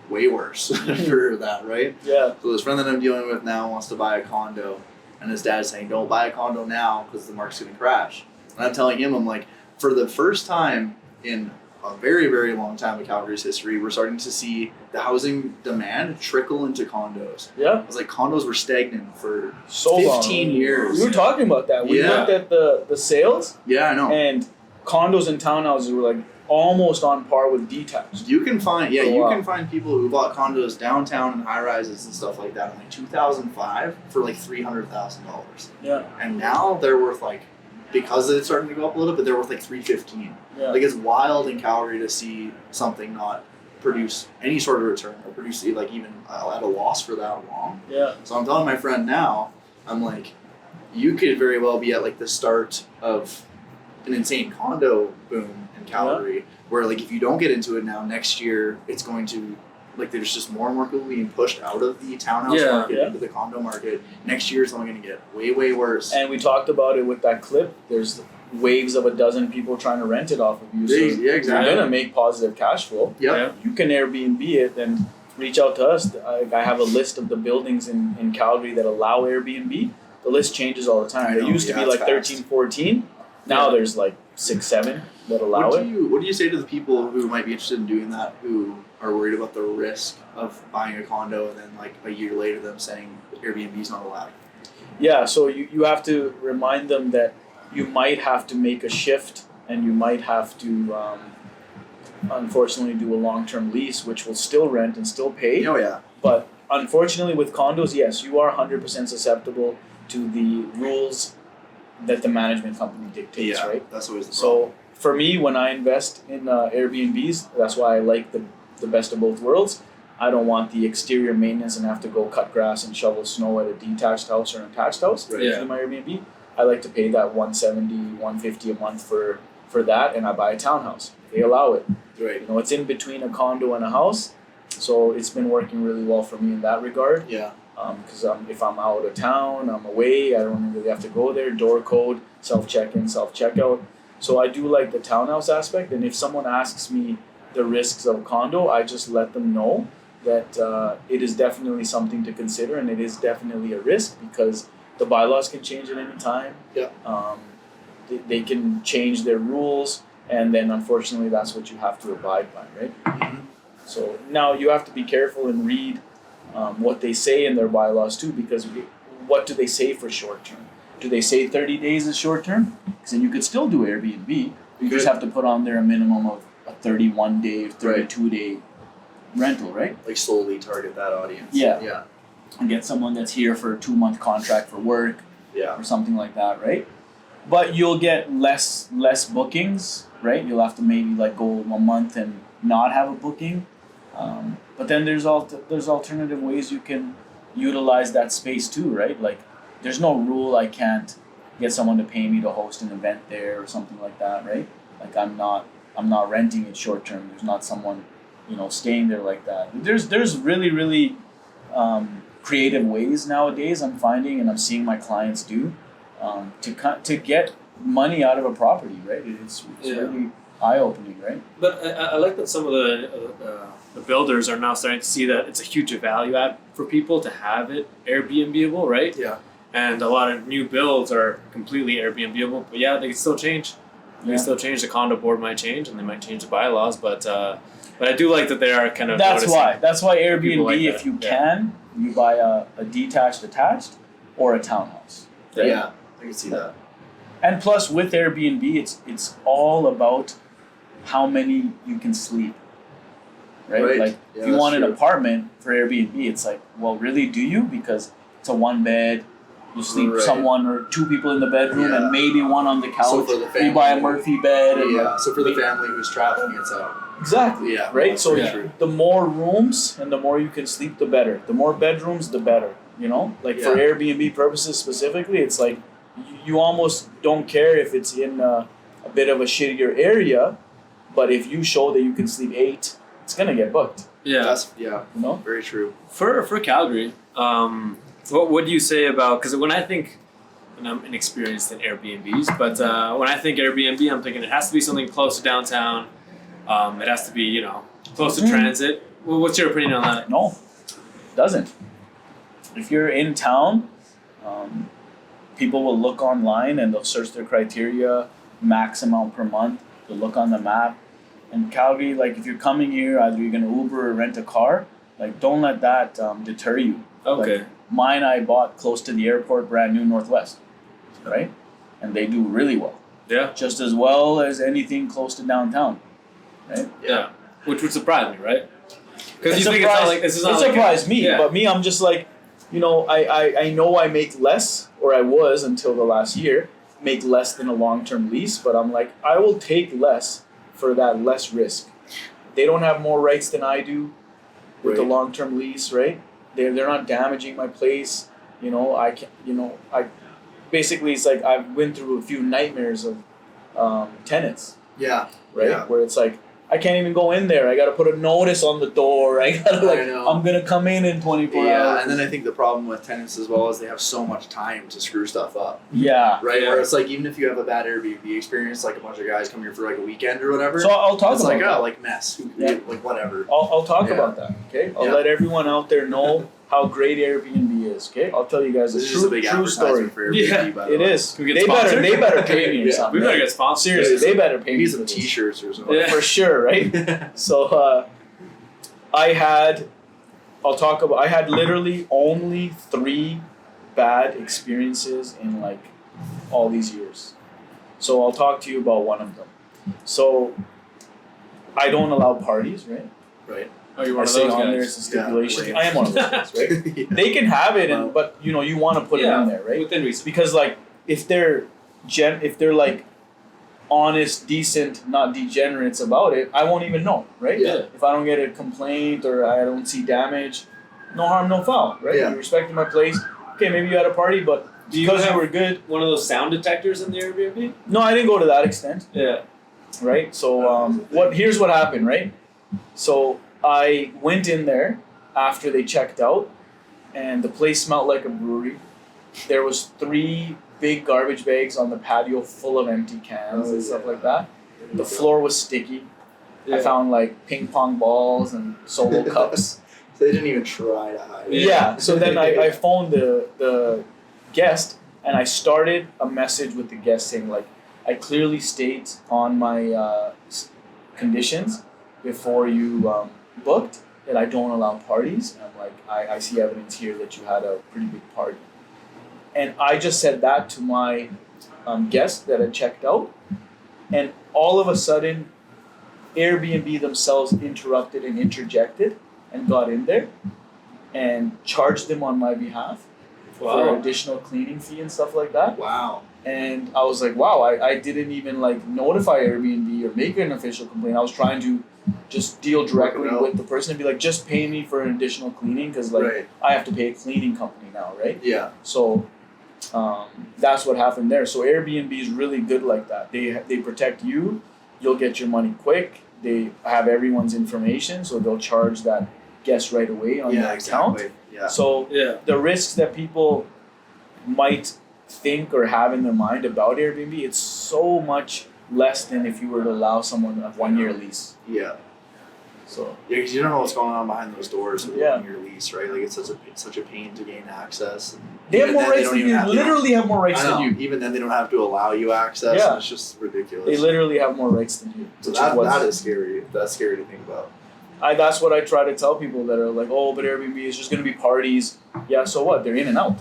way worse for that, right? Yeah. So this friend that I'm dealing with now wants to buy a condo, and his dad's saying, "Don't buy a condo now because the market's going to crash." And I'm telling him, I'm like, for the first time in a very, very long time in Calgary's history, we're starting to see the housing demand trickle into condos. Yeah. I was like, condos were stagnant for So 15 long. years. We were talking about that. We Yeah. looked at the sales, Yeah, I know. and condos and townhouses were like almost on par with detached. You can find, For a while. can find people who bought condos downtown and high rises and stuff like that in like 2005 for like $300,000. Yeah. And now they're worth like because it's starting to go up a little bit, they're worth like $315. Yeah. Like it's wild in Calgary to see something not produce any sort of return or produce like even at a loss for that long. Yeah. So I'm telling my friend now, I'm like, you could very well be at like the start of an insane condo boom in Calgary, where like if you don't get into it now, next year it's going to like there's just more and more people being pushed out of the townhouse market into the condo market. Next year it's only going to get way, way worse. And we talked about it with that clip. There's waves of a dozen people trying to rent it off of you. So Yeah, exactly. you're gonna make positive cash flow. Yep. You can Airbnb it and reach out to us. I have a list of the buildings in Calgary that allow Airbnb. The list changes all the time. There used to be like 13, 14. Now there's like 6, 7 that allow it. What do you say to the people who might be interested in doing that, who are worried about the risk of buying a condo and then like a year later them saying Airbnb is not allowed? Yeah, so you have to remind them that you might have to make a shift and you might have to unfortunately do a long-term lease, which will still rent and still pay. Oh yeah. But unfortunately with condos, yes, you are 100% susceptible to the rules that the management company dictates, right? That's always the problem. So for me, when I invest in Airbnbs, that's why I like the best of both worlds. I don't want the exterior maintenance and have to go cut grass and shovel snow at a detached house or an attached house. Right. In my Airbnb, I like to pay that $170, $150 a month for that, and I buy a townhouse. They allow it. Right. You know, it's in between a condo and a house, so it's been working really well for me in that regard. Yeah. Because if I'm out of town, I'm away, I don't really have to go there. Door code, self check-in, self checkout. So I do like the townhouse aspect, and if someone asks me the risks of a condo, I just let them know that it is definitely something to consider, and it is definitely a risk because the bylaws can change at any time. Yeah. They can change their rules, and then unfortunately that's what you have to abide by, right? Mm-hmm. So now you have to be careful and read what they say in their bylaws too, because what do they say for short term? Do they say 30 days is short term? Because then you could still do Airbnb. You just have to put on there a minimum of a 31 day, 32 day rental, right? Like solely target that audience. Yeah. Yeah. And get someone that's here for a 2-month contract for work Yeah. or something like that, right? But you'll get less bookings, right? You'll have to maybe like go a month and not have a booking. But then there's alternative ways you can utilize that space too, right? Like there's no rule I can't get someone to pay me to host an event there or something like that, right? Like I'm not renting it short term. There's not someone, staying there like that. There's really creative ways nowadays I'm finding and I'm seeing my clients do to get money out of a property, right? It's really eye-opening, right? But I like that some of the builders are now starting to see that it's a huge value add for people to have it Airbnb-able, right? Yeah. And a lot of new builds are completely Airbnb-able, but yeah, they can still change. They can still change. The condo board might change, and they might change the bylaws, but I do like that they are kind of. That's why Airbnb, like if you can, you buy a detached, attached, or a townhouse. Right? Yeah. I can see that. And plus, with Airbnb, it's all about how many you can sleep. Right? Like if you want an apartment for Airbnb, it's like, well, really, do you? Because it's a 1-bed. You sleep someone or 2 people in the bedroom and maybe one on the couch. So for the family, you buy a Murphy bed. So for the family who's traveling, it's out. Exactly. Yeah. Right. So true. the more rooms and the more you can sleep, the better. The more bedrooms, the better. For Airbnb purposes specifically, it's like you almost don't care if it's in a bit of a shittier area, but if you show that you can sleep 8, it's gonna get booked. Yeah. That's very true. For Calgary, what do you say about? Because when I think, and I'm inexperienced in Airbnbs, but when I think Airbnb, I'm thinking it has to be something close to downtown. It has to be close to transit. Well, what's your opinion on that? No, it doesn't. If you're in town, people will look online and they'll search their criteria, max amount per month. They'll look on the map. And Calgary, like if you're coming here, either you're gonna Uber or rent a car. Like don't let that deter you. Okay. Like, mine I bought close to the airport, brand new Northwest, right? And they do really well. Yeah. Just as well as anything close to downtown, right? Yeah. Which would surprise me, right? Because It you think it's not like this is not like surprised me, but me, I'm just like, I know I make less, or I was until the last year, make less than a long-term lease, but I'm like, I will take less for that less risk. They don't have more rights than I do with the Right. long-term lease, right? They're not damaging my place. I can, basically it's like I've went through a few nightmares of tenants, Yeah. right? Yeah. Where it's like, I can't even go in there. I got to put a notice on the door. I got to I know. I'm going to come in 24 Yeah, hours. and then I think the problem with tenants as well is they have so much time to screw stuff up. Yeah. Right? Yeah. Where it's like, even if you have a bad Airbnb experience, like a bunch of guys come here for like a weekend or whatever, So I'll talk it's about like, that. oh, like mess. Yeah. Like whatever. I'll talk Yeah. about that, okay? I'll Yeah. let everyone out there know how great Airbnb is, okay? I'll tell you guys a This is just a big true story. advertisement for Airbnb, Yeah. by the It way. is. Can we get They sponsored? better pay me or Yeah. something. We better right? get sponsored. Seriously, they better pay We me need for some this. t-shirts or something. Yeah. For sure, right? So I had literally only 3 bad experiences in like all these years. So I'll talk to you about one of them. So I don't allow parties, right? Right. Oh, you're I one of say those on there guys. it's a stipulation. lame. I am one of those guys, right? Yeah. They can have it, Wow. but you want to put it in there, right? Within reason. Because like if they're like honest, decent, not degenerates about it, I won't even know, right? Yeah. If I don't get a complaint or I don't see damage, no harm, no foul, right? Yeah. You respected my place. Okay, maybe you had a party, but Do you because you have were good. one of those sound detectors in the Airbnb? No, I didn't go to that extent, Yeah. right? So here's what happened, right? So I went in there after they checked out, and the place smelled like a brewery. There was 3 big garbage bags on the patio full of empty cans and stuff like that. The floor was sticky. I found like ping pong balls and solo cups. So they didn't even try to hide it. Yeah. So then I phoned the guest and I started a message with the guest saying like, I clearly state on my conditions before you booked that I don't allow parties. And I'm like, I see evidence here that you had a pretty big party. And I just said that to my guest that had checked out. And all of a sudden, Airbnb themselves interrupted and interjected and got in there and charged them on my behalf for Wow. additional cleaning fee and stuff like that. Wow. And I was like, wow, I didn't even like notify Airbnb or make an official complaint. I was trying to just deal directly Work it out. with the person and be like, just pay me for an additional cleaning because like Right. I have to pay a cleaning company now, right? Yeah. So that's what happened there. So Airbnb is really good like that. They protect you. You'll get your money quick. They have everyone's information, so they'll charge that guest right away on Yeah, their account. exactly. Yeah. So Yeah. the risks that people might think or have in their mind about Airbnb, it's so much less than if you were to allow someone a 1-year lease. Yeah. So Yeah, because you don't know what's going on behind those doors with Yeah. your lease, right? Like it's such a pain to gain access. And they have even more then, rights don't than even you. have- Literally have more rights I know. than you. Even then, they don't have to allow you access. Yeah. And it's just ridiculous. They literally have more rights than you. So which that what's- is scary. That's scary to think about. That's what I try to tell people that are like, oh, but Airbnb is just going to be parties. Yeah, so what? They're in and out.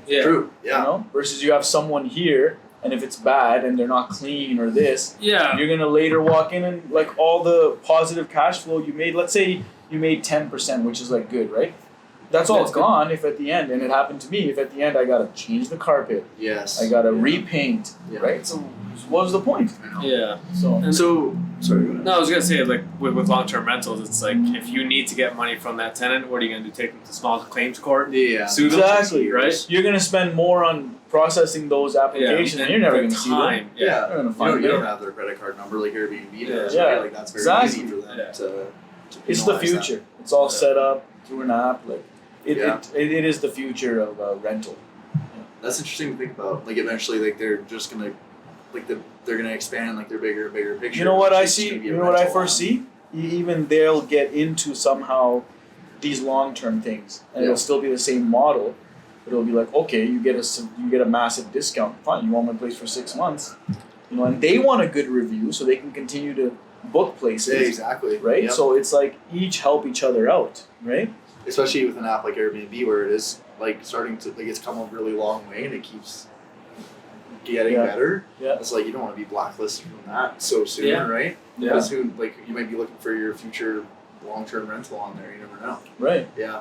Yeah. True. Yeah. You know? Versus you have someone here, and if it's bad and they're not clean or this, Yeah. you're going to later walk in and like all the positive cash flow you made, let's say you made 10%, which is like good, right? That's all That's it's gone if at the end, and it happened to me, if at the end I got to change the carpet, Yes. I got to Yeah. repaint, Yeah. right? So what was the point? I know. Yeah. So So sorry. Go ahead. No, I was gonna say like with long-term rentals, it's like if you need to get money from that tenant, what are you gonna do? Take them to small claims court? Yeah. Sue them? Exactly. Right? You're going to spend more on processing those applications, and you're never the going to see them. time. Yeah. You're going to You find don't, you them. don't have their credit card number like Airbnb does, Yeah. right? Like that's very Exactly. easy for them Yeah. to It's the penalize that. future. It's all Yeah. set up through an app. Like Yeah. it is the future of rental. That's interesting to think about. Like eventually, like they're just gonna, like they're gonna expand like their bigger and bigger picture. You know what I It's see? gonna be a You know what I rental first on- see? Even they'll get into somehow these long-term things, and Yeah. it'll still be the same model. But it'll be like, okay, you get a massive discount. Fine, you want my place for 6 months, and they want a good review so they can continue to book places, Yeah, exactly. right? Yep. So it's like each help each other out, right? Especially with an app like Airbnb, where it is like starting to like it's come a really long way and it keeps getting Yeah. better. Yeah. It's like you don't want to be blacklisted from that so soon, Yeah. right? Yeah. Because who like you might be looking for your future long-term rental on there. You never know. Right. Yeah.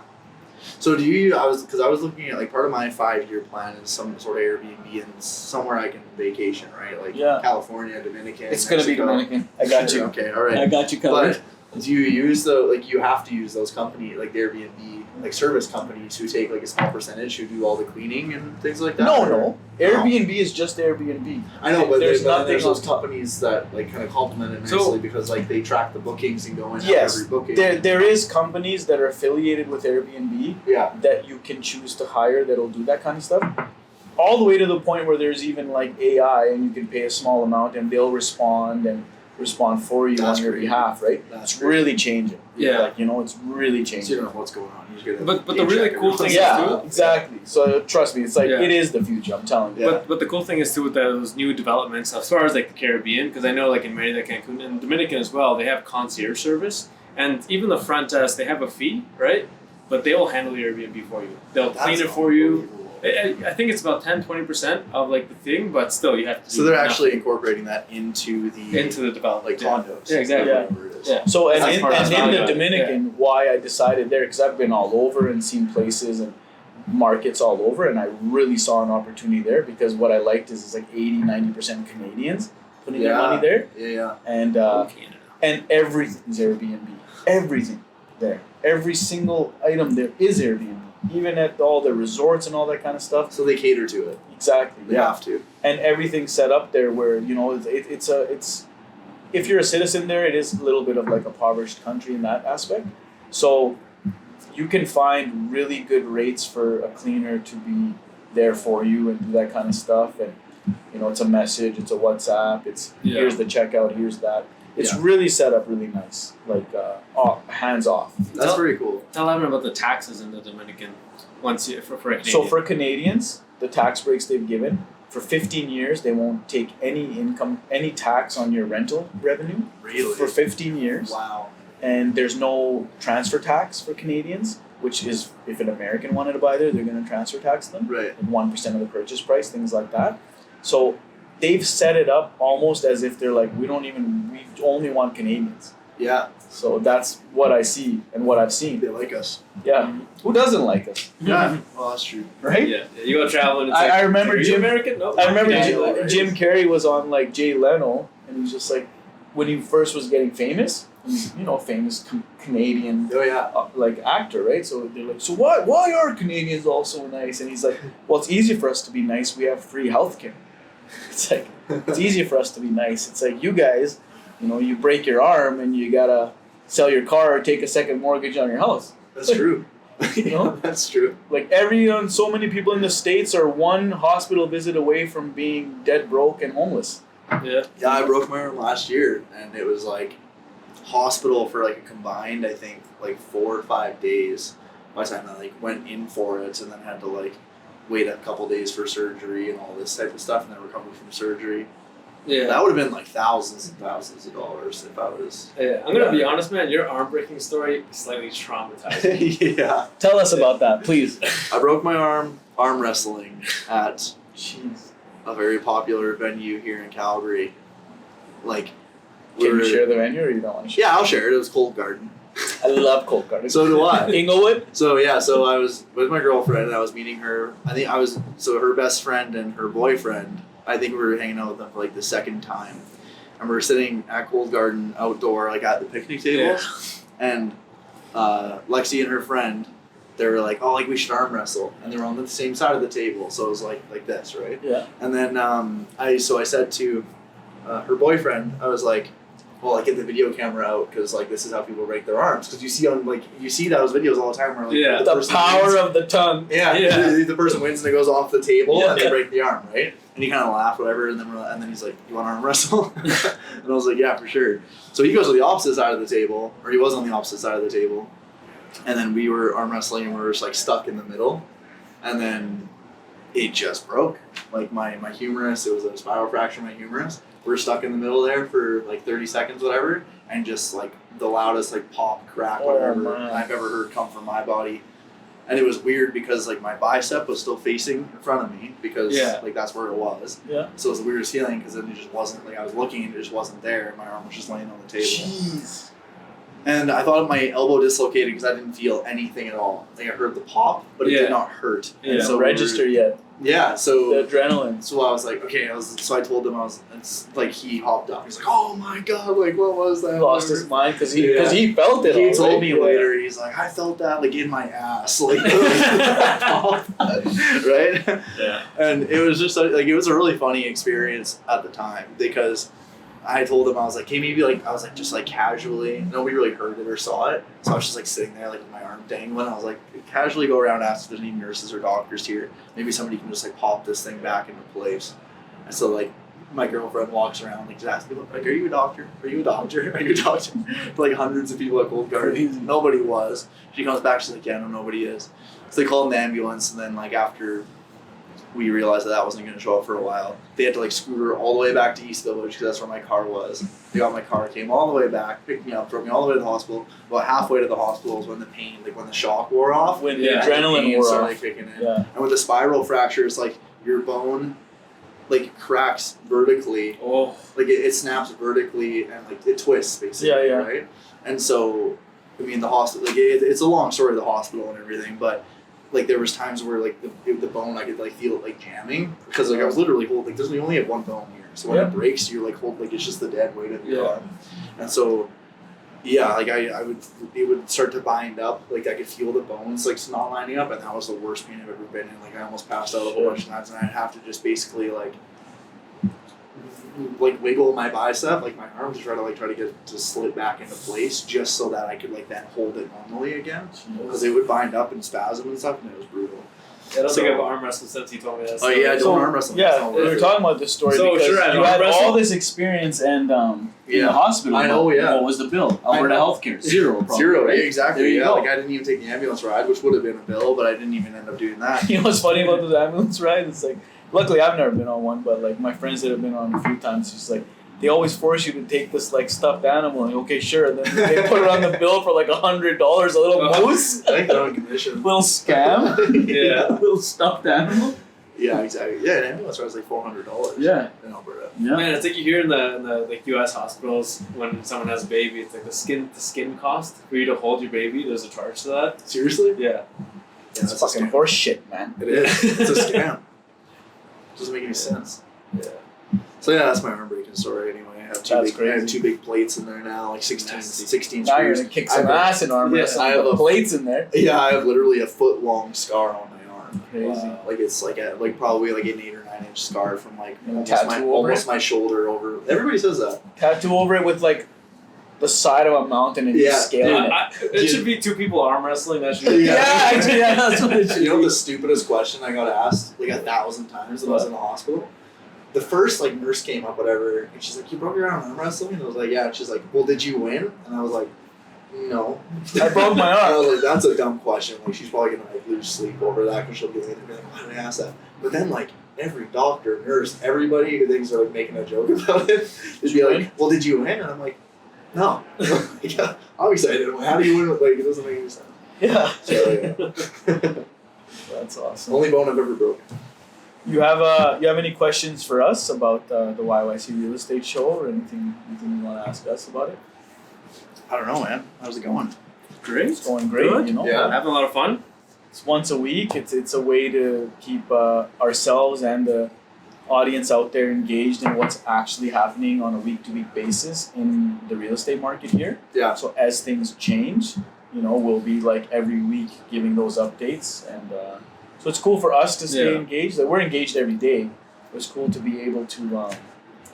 So do you? I was looking at like part of my 5-year plan is some sort of Airbnb and somewhere I can vacation, right? Like California, Dominican. It's gonna be Dominican. I got you. Okay, all right. I got you covered. But do you use you have to use those companies like the Airbnb like service companies who take like a small percentage who do all the cleaning and things like that? No. Airbnb is just Airbnb. I know, but there's there's those companies that like kind of complement it nicely because like they track the bookings and go in every booking. There is companies that are affiliated with Airbnb that you can choose to hire that'll do that kind of stuff. All the way to the point where there's even like AI and you can pay a small amount and they'll respond for you on your behalf, right? It's really changing. Yeah. Like, it's really changing. So you don't know what's going on. But the really cool thing is too. Exactly. So trust me, it's like it is the future. I'm telling you. But the cool thing is too with those new developments as far as like the Caribbean, because I know like in Merida, Cancun, and Dominican as well, they have concierge service, and even the front desk they have a fee, right? But they will handle your Airbnb for you. They'll clean it for you. I think it's about 10-20% of like the thing, but still you have to. So they're actually incorporating that into the development, like condos. Yeah, exactly. Yeah. So and in the Dominican, why I decided there because I've been all over and seen places and markets all over, and I really saw an opportunity there because what I liked is it's like 80-90% Canadians putting their money there. Yeah. And and everything's Airbnb. Everything there. Every single item there is Airbnb. Even at all the resorts and all that kind of stuff. So they cater to it. Exactly. They have to. And everything's set up there where, it's if you're a citizen there, it is a little bit of like a impoverished country in that aspect. So you can find really good rates for a cleaner to be there for you and do that kind of stuff. And, it's a message, it's a WhatsApp, here's the checkout, here's that. It's really set up really nice, like hands off. That's very cool. Tell everyone about the taxes in the Dominican for a Canadian. So for Canadians, the tax breaks they've given, for 15 years, they won't take any tax on your rental revenue. Really? For 15 years. Wow. And there's no transfer tax for Canadians, which is if an American wanted to buy there, they're going to transfer tax them. Right. 1% of the purchase price, things like that. So they've set it up almost as if they're like, we only want Canadians. Yeah. So that's what I see and what I've seen. They like us. Yeah. Who doesn't like us? Yeah. Well, that's true. Right? Yeah. You go travel and it's I remember are you American? No. I remember Canadian, Jim Carrey was on like Jay Leno, and he was just like, when he first was getting famous, he's famous Canadian like actor, right? So they're like, so why are Canadians all so nice? And he's like, well, it's easy for us to be nice. We have free healthcare. It's like it's easy for us to be nice. It's like you guys, you break your arm and you gotta sell your car or take a second mortgage on your house. That's true. That's true. Like so many people in the States are one hospital visit away from being dead broke and homeless. Yeah. Yeah, I broke my arm last year, and it was like hospital for like a combined, I think, like 4 or 5 days. By the time I like went in for it, and then had to like wait a couple days for surgery and all this type of stuff, and then recover from surgery. Yeah. That would have been like thousands and thousands of dollars if I was. Yeah, I'm gonna be honest, man. Your arm breaking story is slightly traumatizing. Yeah. Tell us about that, please. I broke my arm wrestling at Jeez. a very popular venue here in Calgary. Like, can you share the venue or you don't want to share? Yeah, I'll share it. It was Cold Garden. I love Cold Garden. So do I. Inglewood? So I was with my girlfriend and I was meeting her. Her best friend and her boyfriend, I think we were hanging out with them for like the second time. And we were sitting at Cold Garden outdoor, like at the picnic table. Yeah. And Lexi and her friend, they were like, oh, like we should arm wrestle. And they were on the same side of the table. So it was like this, right? Yeah. And then I said to her boyfriend, I was like, well, like get the video camera out because like this is how people break their arms because you see those videos all the time where like the power of the tongue. The person wins and it goes off the table and they break the arm, right? And he kind of laughed, whatever, and then he's like, you want to arm wrestle? And I was like, yeah, for sure. So he goes to the opposite side of the table, or he was on the opposite side of the table, and then we were arm wrestling and we were just like stuck in the middle, and then it just broke. Like my humerus, it was a spiral fracture in my humerus. We're stuck in the middle there for like 30 seconds, whatever, and just like the loudest like pop, crack, whatever I've ever heard come from my body. And it was weird because like my bicep was still facing in front of me because like that's where it was. Yeah. So it was the weirdest feeling because then it just wasn't like I was looking and it just wasn't there. My arm was just laying on the table. Jeez. And I thought my elbow dislocated because I didn't feel anything at all. Like I heard the pop, but it did not hurt. Yeah, And so register yet. Yeah, so The adrenaline. so I was like, okay, so I told him it's like he hopped up. He's like, oh my god, like what was that? He lost his mind because he felt it. He told already. me later, he's like, I felt that like in my ass, like right? Yeah. And it was just like it was a really funny experience at the time because I told him I was like, okay, maybe like I was like just like casually, nobody really heard it or saw it, so I was just like sitting there like with my arm dangling. I was like, casually go around, ask if there's any nurses or doctors here. Maybe somebody can just like pop this thing back into place. And so like my girlfriend walks around like just asking me like, are you a doctor? Are you a doctor? Are you a doctor? Like hundreds of people at Cold Garden. Nobody was. She comes back, she's like, yeah, no, nobody is. So they called an ambulance, and then like after we realized that wasn't going to show up for a while, they had to like scooter all the way back to East Village because that's where my car was. They got my car, came all the way back, picked me up, drove me all the way to the hospital. About halfway to the hospital was when the pain, like when the shock wore off, When the Yeah. adrenaline pain wore started off. kicking in. Yeah. And with the spiral fracture, it's like your bone like cracks vertically, Oh. like it snaps vertically and like it twists basically, Yeah, yeah. right? And so, I mean, the hospital, like it's a long story, the hospital and everything, but like there was times where like the bone, I could like feel it like jamming because like I was literally holding, like we only have one bone here, so when Yeah. it breaks, you're like hold, like it's just the dead weight of your Yeah. arm. And so yeah, like it would start to bind up, like I could feel the bones like not lining up, and that was the worst pain I've ever been in. Like I almost passed out a whole bunch of times, and I'd have to just basically like wiggle my bicep, like my arm, to try to get it to slip back into place, just so that I could like then hold it normally again, because it would bind up and spasm and stuff, and it was brutal. I don't think I've arm wrestled since you told me that. Oh yeah, So, don't arm wrestle. It's Yeah, not we worth were it. talking about this story So, because sure, you arm had wrestle. all this experience and in Yeah. the hospital. I know, yeah. What was the bill? I Alberta know. Healthcare. Zero. Probably, Zero, right? yeah, exactly. There you Yeah, go. like I didn't even take the ambulance ride, which would have been a bill, but I didn't even end up doing that. You know what's funny about those ambulance rides? It's like, luckily I've never been on one, but like my friends that have been on a few times, it's just like they always force you to take this like stuffed animal. And, okay, sure. And then they put it on the bill for like $100, a little moose, I think they're on commission. little scam, Yeah. little stuffed animal. Yeah, exactly. Yeah, an ambulance ride was like $400. Yeah. In Alberta. Yeah. Man, it's like you hear in the like U.S. hospitals when someone has a baby, it's like the skin cost for you to hold your baby. There's a charge to that. Seriously? Yeah. Yeah, It's that's a fucking scam. horse shit, man. It is. It's a scam. Doesn't make any sense. Yeah. So yeah, that's my arm breaking story anyway. I have That's I have crazy. 2 big plates in there now, like 16 Nasty. Now you're screws. gonna kick some I have- ass in arm Yeah, wrestling. I have The a- plates in there. Yeah, I have literally a foot long scar on my arm. Crazy. Like it's like probably like an 8 or 9 inch scar from like And a almost tattoo over my shoulder over. Everybody says that. Tattoo over it with like the side of a mountain and Yeah. just scaling it. It should be 2 people arm wrestling. That should be Yeah. Actually, yeah, that's what it should You know be. the stupidest question I got asked like 1,000 times when I was in the hospital? The first like nurse came up, whatever, and she's like, "You broke your arm arm wrestling?" And I was like, "Yeah." And she's like, "Well, did you win?" And I was like, "No." I broke my And I arm. was like, "That's a dumb question. Like, she's probably gonna like lose sleep over that because she'll be like, why did I ask that?" But then like every doctor, nurse, everybody who thinks they're like making a joke about it, they'd be like, "Well, did you win?" And I'm like, "No." Yeah, obviously I didn't. How do you win? Like, it doesn't make any sense. Yeah. So, yeah. That's awesome. Only bone I've ever broken. You have any questions for us about the YYC Real Estate Show or anything you want to ask us about it? I don't know, man. How's it going? great. It's going great, Good. you know. Yeah. Having a lot of fun. It's once a week. It's a way to keep ourselves and the audience out there engaged in what's actually happening on a week-to-week basis in the real estate market here. Yeah. So as things change, you know, we'll be like every week giving those updates, and so it's cool for us to stay Yeah. engaged. Like we're engaged every day. It's cool to be able to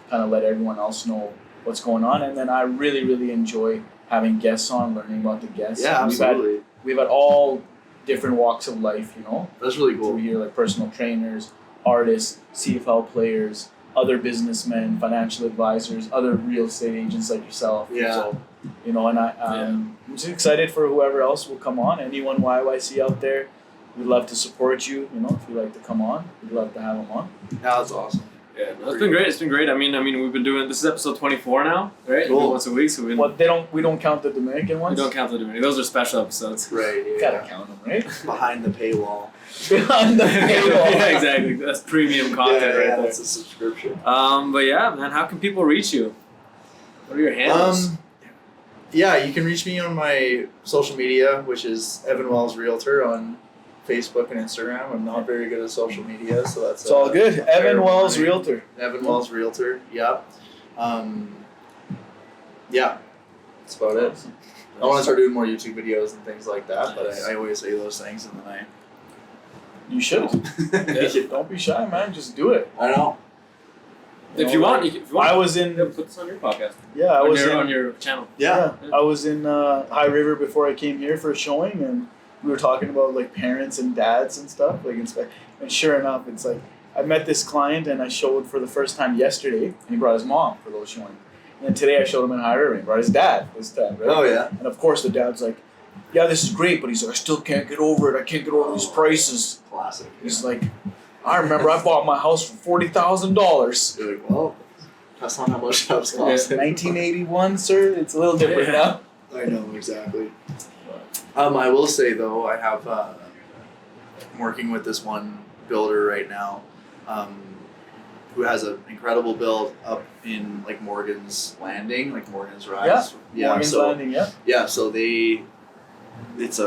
kind of let everyone else know what's going on, and then I really, really enjoy having guests on, learning about the guests. Yeah, absolutely. We've had all different walks of life, you know. That's really Through cool. here, like personal trainers, artists, CFL players, other businessmen, financial advisors, other real estate agents like yourself. Yeah. So, you know, and I'm just excited for whoever else will come on. Anyone YYC out there, we'd love to support you. You know, if you'd like to come on, we'd love to have them on. Yeah, that's awesome. Yeah, no, it's been great. It's been great. I mean, we've been doing this is episode 24 now, right? Cool. Once a week, so we What we don't count the Dominican we ones. don't count the Dominican. Those are special episodes. Right, yeah. Gotta count them, right? Behind the paywall. Behind the paywall. Yeah, exactly. That's premium content yeah, right there. that's a subscription. But yeah, man, how can people reach you? What are your handles? Yeah, you can reach me on my social media, which is Evan Wells Realtor on Facebook and Instagram. I'm not very good at social media, so that's It's all good. Evan Wells Realtor. Evan Wells Realtor. Yeah. Yeah. That's about it. I want to start doing more YouTube videos and things like that, but I always say those things and then You should. Don't be shy, man. Just do it. I know. If you want, I was in. put this on your podcast. Yeah, I was on your channel. Yeah. I was in High River before I came here for a showing, and we were talking about like parents and dads and stuff. Like, and sure enough, it's like I met this client and I showed for the first time yesterday, and he brought his mom for those showing. And then today I showed him in High River, and he brought his dad this time, right? Oh yeah. And of course the dad's like, "Yeah, this is great," but he's like, "I still can't get over it. I can't get over these prices." Classic. He's like, "I remember I bought my house for $40,000. You're like, well, that's not how much house costs. 1981, sir. It's a little different now." I know exactly. I will say though, I have I'm working with this one builder right now, who has an incredible build up in like Morgan's Landing, like Morgan's Rise. Yeah. Morgan's Landing, yeah. Yeah, so it's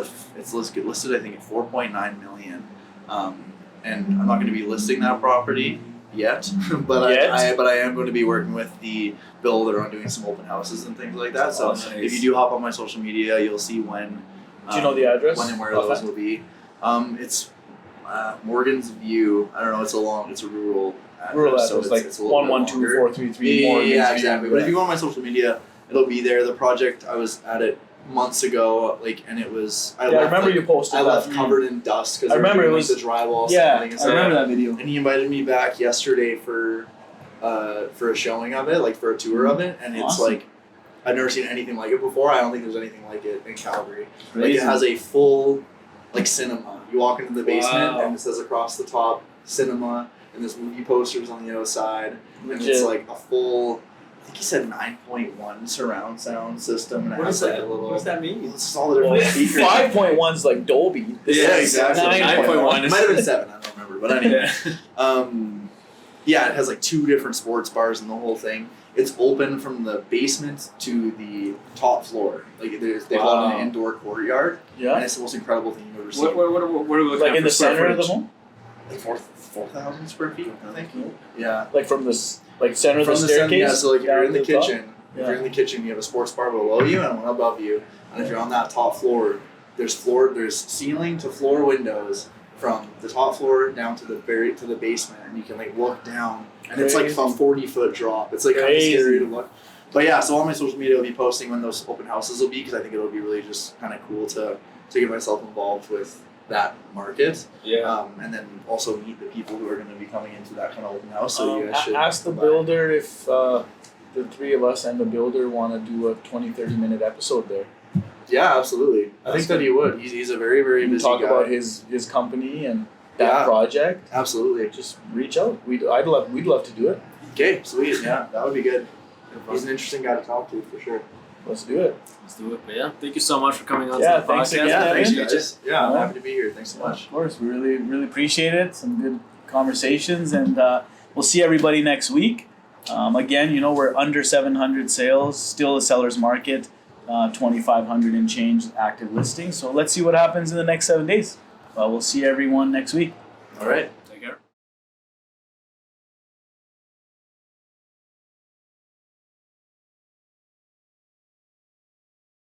listed I think at 4.9 million, and I'm not going to be listing that property yet, but I am going to be working with the builder on doing some open houses and things like that. So Nice. if you do hop on my social media, you'll see when. Do you know the address? When and where those will be. It's Morgan's View. I don't know. It's a rural address. Rural address, so like it's a little bit longer. 112-433 Morgan's Yeah, View. exactly. But if you go on my social media, it'll be there. The project, I was at it months ago, and it was. I remember you posted I that. left covered in dust because I remember it was the drywall. Yeah, and I remember that video. And he invited me back yesterday for a showing of it, like for a tour of it, and it's Awesome. like I've never seen anything like it before. I don't think there's anything like it in Calgary. Like Crazy. it has a full like cinema. You walk into the basement Wow. and it says across the top cinema, and there's movie posters on the outside, and Legit. it's like a full. I think he said 9.1 surround sound system, and it What has does like that? a little. What does that mean? It's just all the different speakers. 5.1's like Dolby. Yeah, exactly. 9.1 It might have been 7. I don't remember, but anyway. Yeah, it has like 2 different sports bars and the whole thing. It's open from the basement to the top floor. Like they call it an indoor courtyard, and Yeah. it's the most incredible thing you've ever seen. What are we looking Like at in for the square center of the footage? home? Like 4,000 square feet, I think. Yeah. Like from the center of the From the staircase? yeah. So like if down you're in the to top? kitchen, if Yeah. you're in the kitchen, you have a sports bar below you and one above you, and if you're on that top floor, there's ceiling to floor windows from the top floor down to the basement, and you can like look down, and it's like a Crazy. 40-foot drop. It's like kind of Crazy. scary to look. But yeah, so on my social media, I'll be posting when those open houses will be, because I think it'll be really just kind of cool to get myself involved with that market, and then also meet the people who are going to be coming into that kind of open house. So you guys should Ask the come by. builder if the 3 of us and the builder want to do a 20-30 minute episode there. Yeah, absolutely. I think that he would. He's a very, very busy Talk guy. about his company and that Yeah. project. Absolutely. Just reach out. We'd love to do it. Okay, sweet. Yeah, that would be good. He's an interesting guy to talk to for sure. Let's do it. Let's do it. But yeah, thank you so much for coming on Yeah, to the thanks podcast. again. Yeah, thanks man. guys. Yeah, I'm Yeah. happy to be here. Thanks so much. Of course, we really appreciate it. Some good conversations, and we'll see everybody next week. Again, we're under 700 sales, still a seller's market, 2,500 and change active listings. So let's see what happens in the next 7 days. We'll see everyone next week. All right.